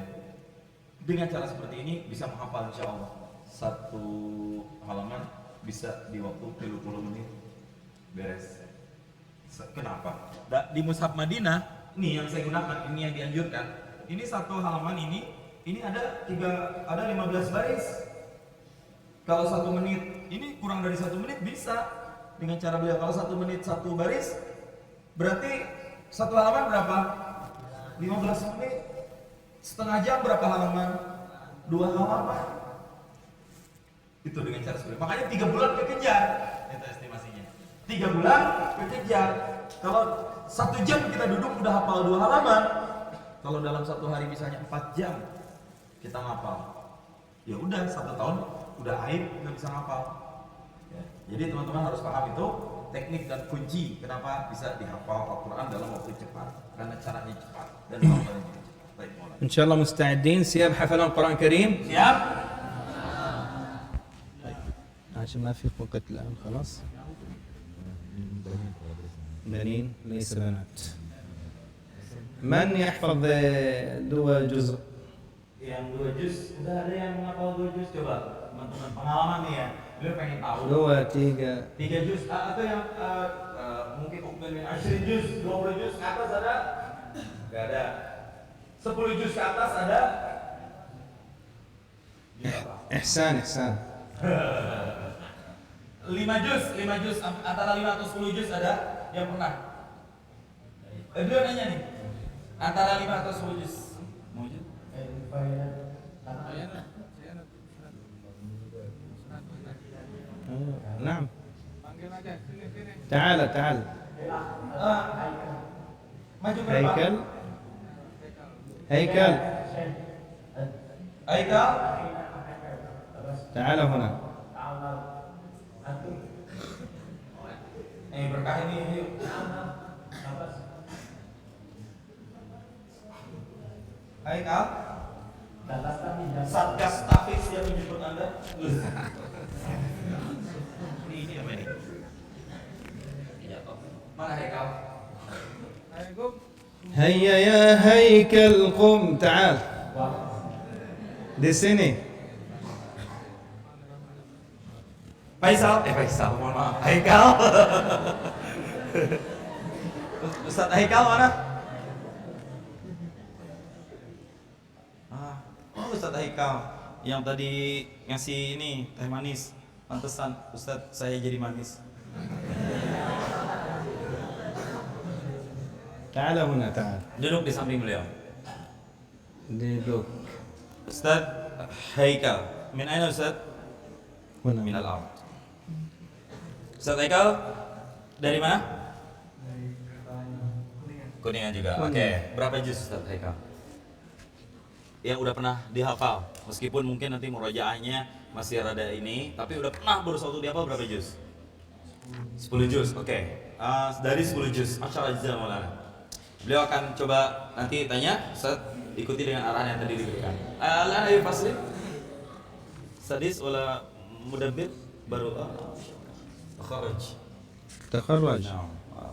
Dengan cara seperti ini bisa menghafal insya Allah. Satu halaman bisa di waktu 30 menit beres. Kenapa? Di Mushaf Madinah, ini yang saya gunakan, ini yang dianjurkan. Ini satu halaman ini ada 15 baris. Kalau 1 menit, ini kurang dari 1 menit bisa dengan cara beliau. Kalau 1 menit 1 baris, berarti satu halaman berapa? 15 menit. Setengah jam berapa halaman? 2 halaman. Itu dengan cara seperti itu. Makanya 3 bulan kekejar, itu estimasinya. 3 bulan kekejar. Kalau 1 jam kita duduk udah hafal 2 halaman. Kalau dalam 1 hari misalnya 4 jam kita ngapal, ya udah 1 tahun udah aib nggak bisa ngapal. Ya, jadi teman-teman harus paham itu teknik dan kunci kenapa bisa dihafal Al-Quran dalam waktu cepat, karena caranya cepat dan hafalannya juga cepat. Baik, mulai. إن شاء الله مستعدين سياب حفلة القرآن الكريم. Siap? عشان ما في وقت الآن خلاص. بنين ليس بنات. من يحفظ 2 جزء؟ Yang 2 juz, udah ada yang menghafal 2 juz, coba teman-teman pengalaman nih ya, beliau pengen tahu 2 3 juz atau yang mungkin ukmil min 10 juz, 20 juz ke atas ada? Gak ada. 10 juz ke atas ada? إحسان 5 juz antara 5 atau 10 juz ada yang pernah? Beliau nanya nih, antara 5 atau 10 juz? Mujud? نعم Panggil aja, sini. تعال تعال Maju berapa? هيكل هيكل Haikal? تعال هنا Berkah ini yuk. Haikal? Satgas Tafis yang menjemput Anda. Ini apa ini? Mana Haikal? Assalamualaikum. هيا يا هيكل قم تعال di sini Faisal, mohon maaf. Haikal. Ustaz Haikal mana? Oh Ustaz Haikal yang tadi ngasih ini teh manis. Pantesan Ustaz saya jadi manis. تعال هنا تعال Duduk di samping beliau. duduk Ustaz Haikal. Min aina Ustaz? هنا Min al-ard. Ustaz Haikal dari mana? Kuningan juga. Oke. Berapa juz Ustaz Haikal? Yang udah pernah dihafal, meskipun mungkin nanti murojaahnya masih rada ini, tapi udah pernah berusaha untuk dihafal berapa juz? 10 juz. Oke. Dari 10 juz. Masyaallah jazakallahu Maulana. Beliau akan coba nanti tanya, Ustaz ikuti dengan arahan yang tadi diberikan. Al-an ayu fasli. Sadis wala mudabbir baru takharruj. تخرج Naam.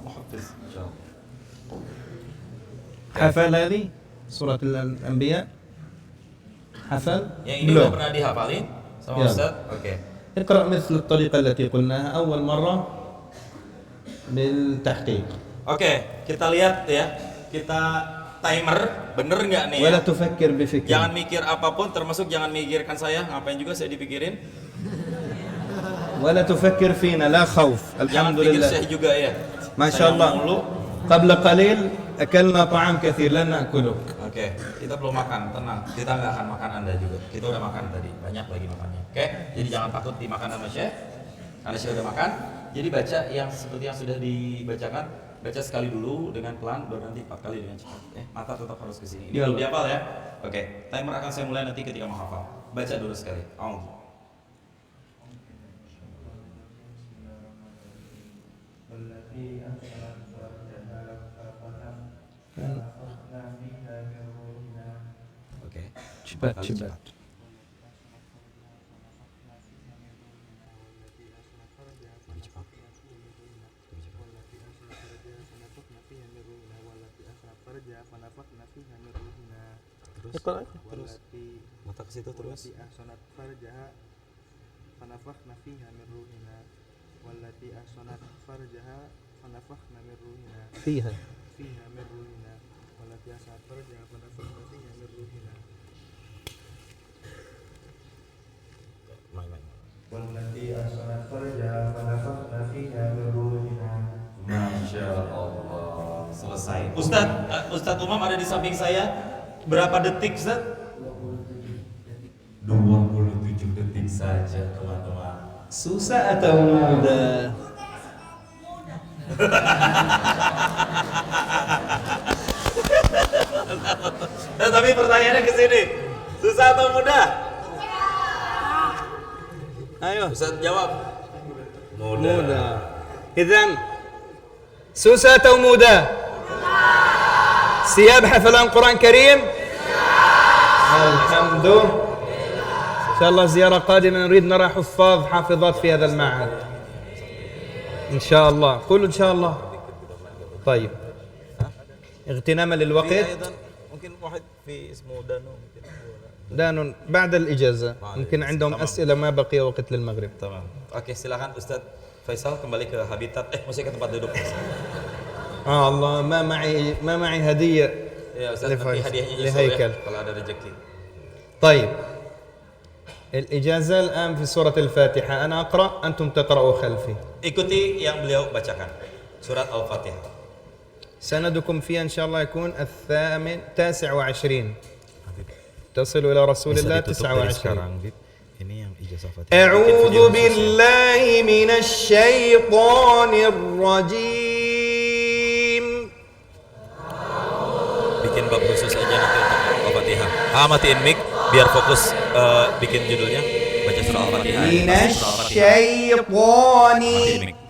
Muhaffiz insyaallah. حفل هذه سورة الأنبياء حفل Yang ini udah pernah dihafalin sama Ya. Ustaz? Oke. اقرأ مثل الطريقة التي قلناها أول مرة بالتحقيق Oke, kita lihat ya. Kita timer, bener nggak nih? ولا Ya? تفكر بفكر Jangan mikir apapun, termasuk jangan mikirkan saya. Ngapain juga saya dipikirin? ولا تفكر فينا لا خوف Jangan الحمد pikir لله saya juga ya. ما شاء Saya الله mulu. قبل قليل أكلنا طعام كثير لن نأكله Oke, kita belum makan, tenang. Kita nggak akan makan Anda juga. Kita udah makan tadi, banyak lagi makannya. Oke, jadi jangan takut dimakan sama Syekh. Karena Syekh udah makan. Jadi baca yang seperti yang sudah dibacakan. Baca sekali dulu dengan pelan, baru nanti 4 kali dengan cepat. Mata tetap harus ke sini. Ini Ya, belum Allah. dihafal ya. Oke, timer akan saya mulai nanti ketika menghafal. Baca dulu sekali. Oke. cepat Kali cepat Lebih cepat. Terus mata ke situ terus. فنفخنا فيها من روحنا والتي أحصنت فرجها فنفخنا من روحنا فيها من روحنا والتي أحصنت فرجها فنفخنا فيها من روحنا والتي أحصنت فرجها فنفخنا فيها من روحنا. Masya Allah. Selesai. Ustadz Umam ada di samping saya. Berapa detik Ustadz? 27 detik saja teman-teman. susah atau mudah Tapi pertanyaannya ke sini. Susah atau mudah? ayo Ustadz jawab. mudah إذن سوسة أو مودة سياب حفلان قرآن كريم الحمد إن شاء الله زيارة قادمة نريد نرى حفاظ حافظات في هذا المعهد إن شاء الله قولوا إن شاء الله طيب اغتناما للوقت Mungkin واحد في اسمه دانو دان بعد الإجازة ممكن عندهم أسئلة ما بقي وقت للمغرب Tamam. Oke, silakan Ustadz Faisal kembali ke habitat. Maksudnya ke tempat duduk. الله ما معي هدية Ya Ustadz, nanti hadiahnya nyusul لهيكل ya kalau ada rezeki. طيب الإجازة الآن في سورة الفاتحة أنا أقرأ أنتم تقرأوا خلفي Ikuti yang beliau bacakan. Surat Al-Fatihah. سندكم فيها إن شاء الله يكون 29. تصل إلى رسول الله 29. Ini yang ijazah Fatihah. أعوذ بالله من الشيطان الرجيم. Bikin bab khusus aja nanti untuk Al-Fatihah. Matiin mic biar fokus bikin judulnya baca surah Al-Fatihah. من الشيطان Matiin mic.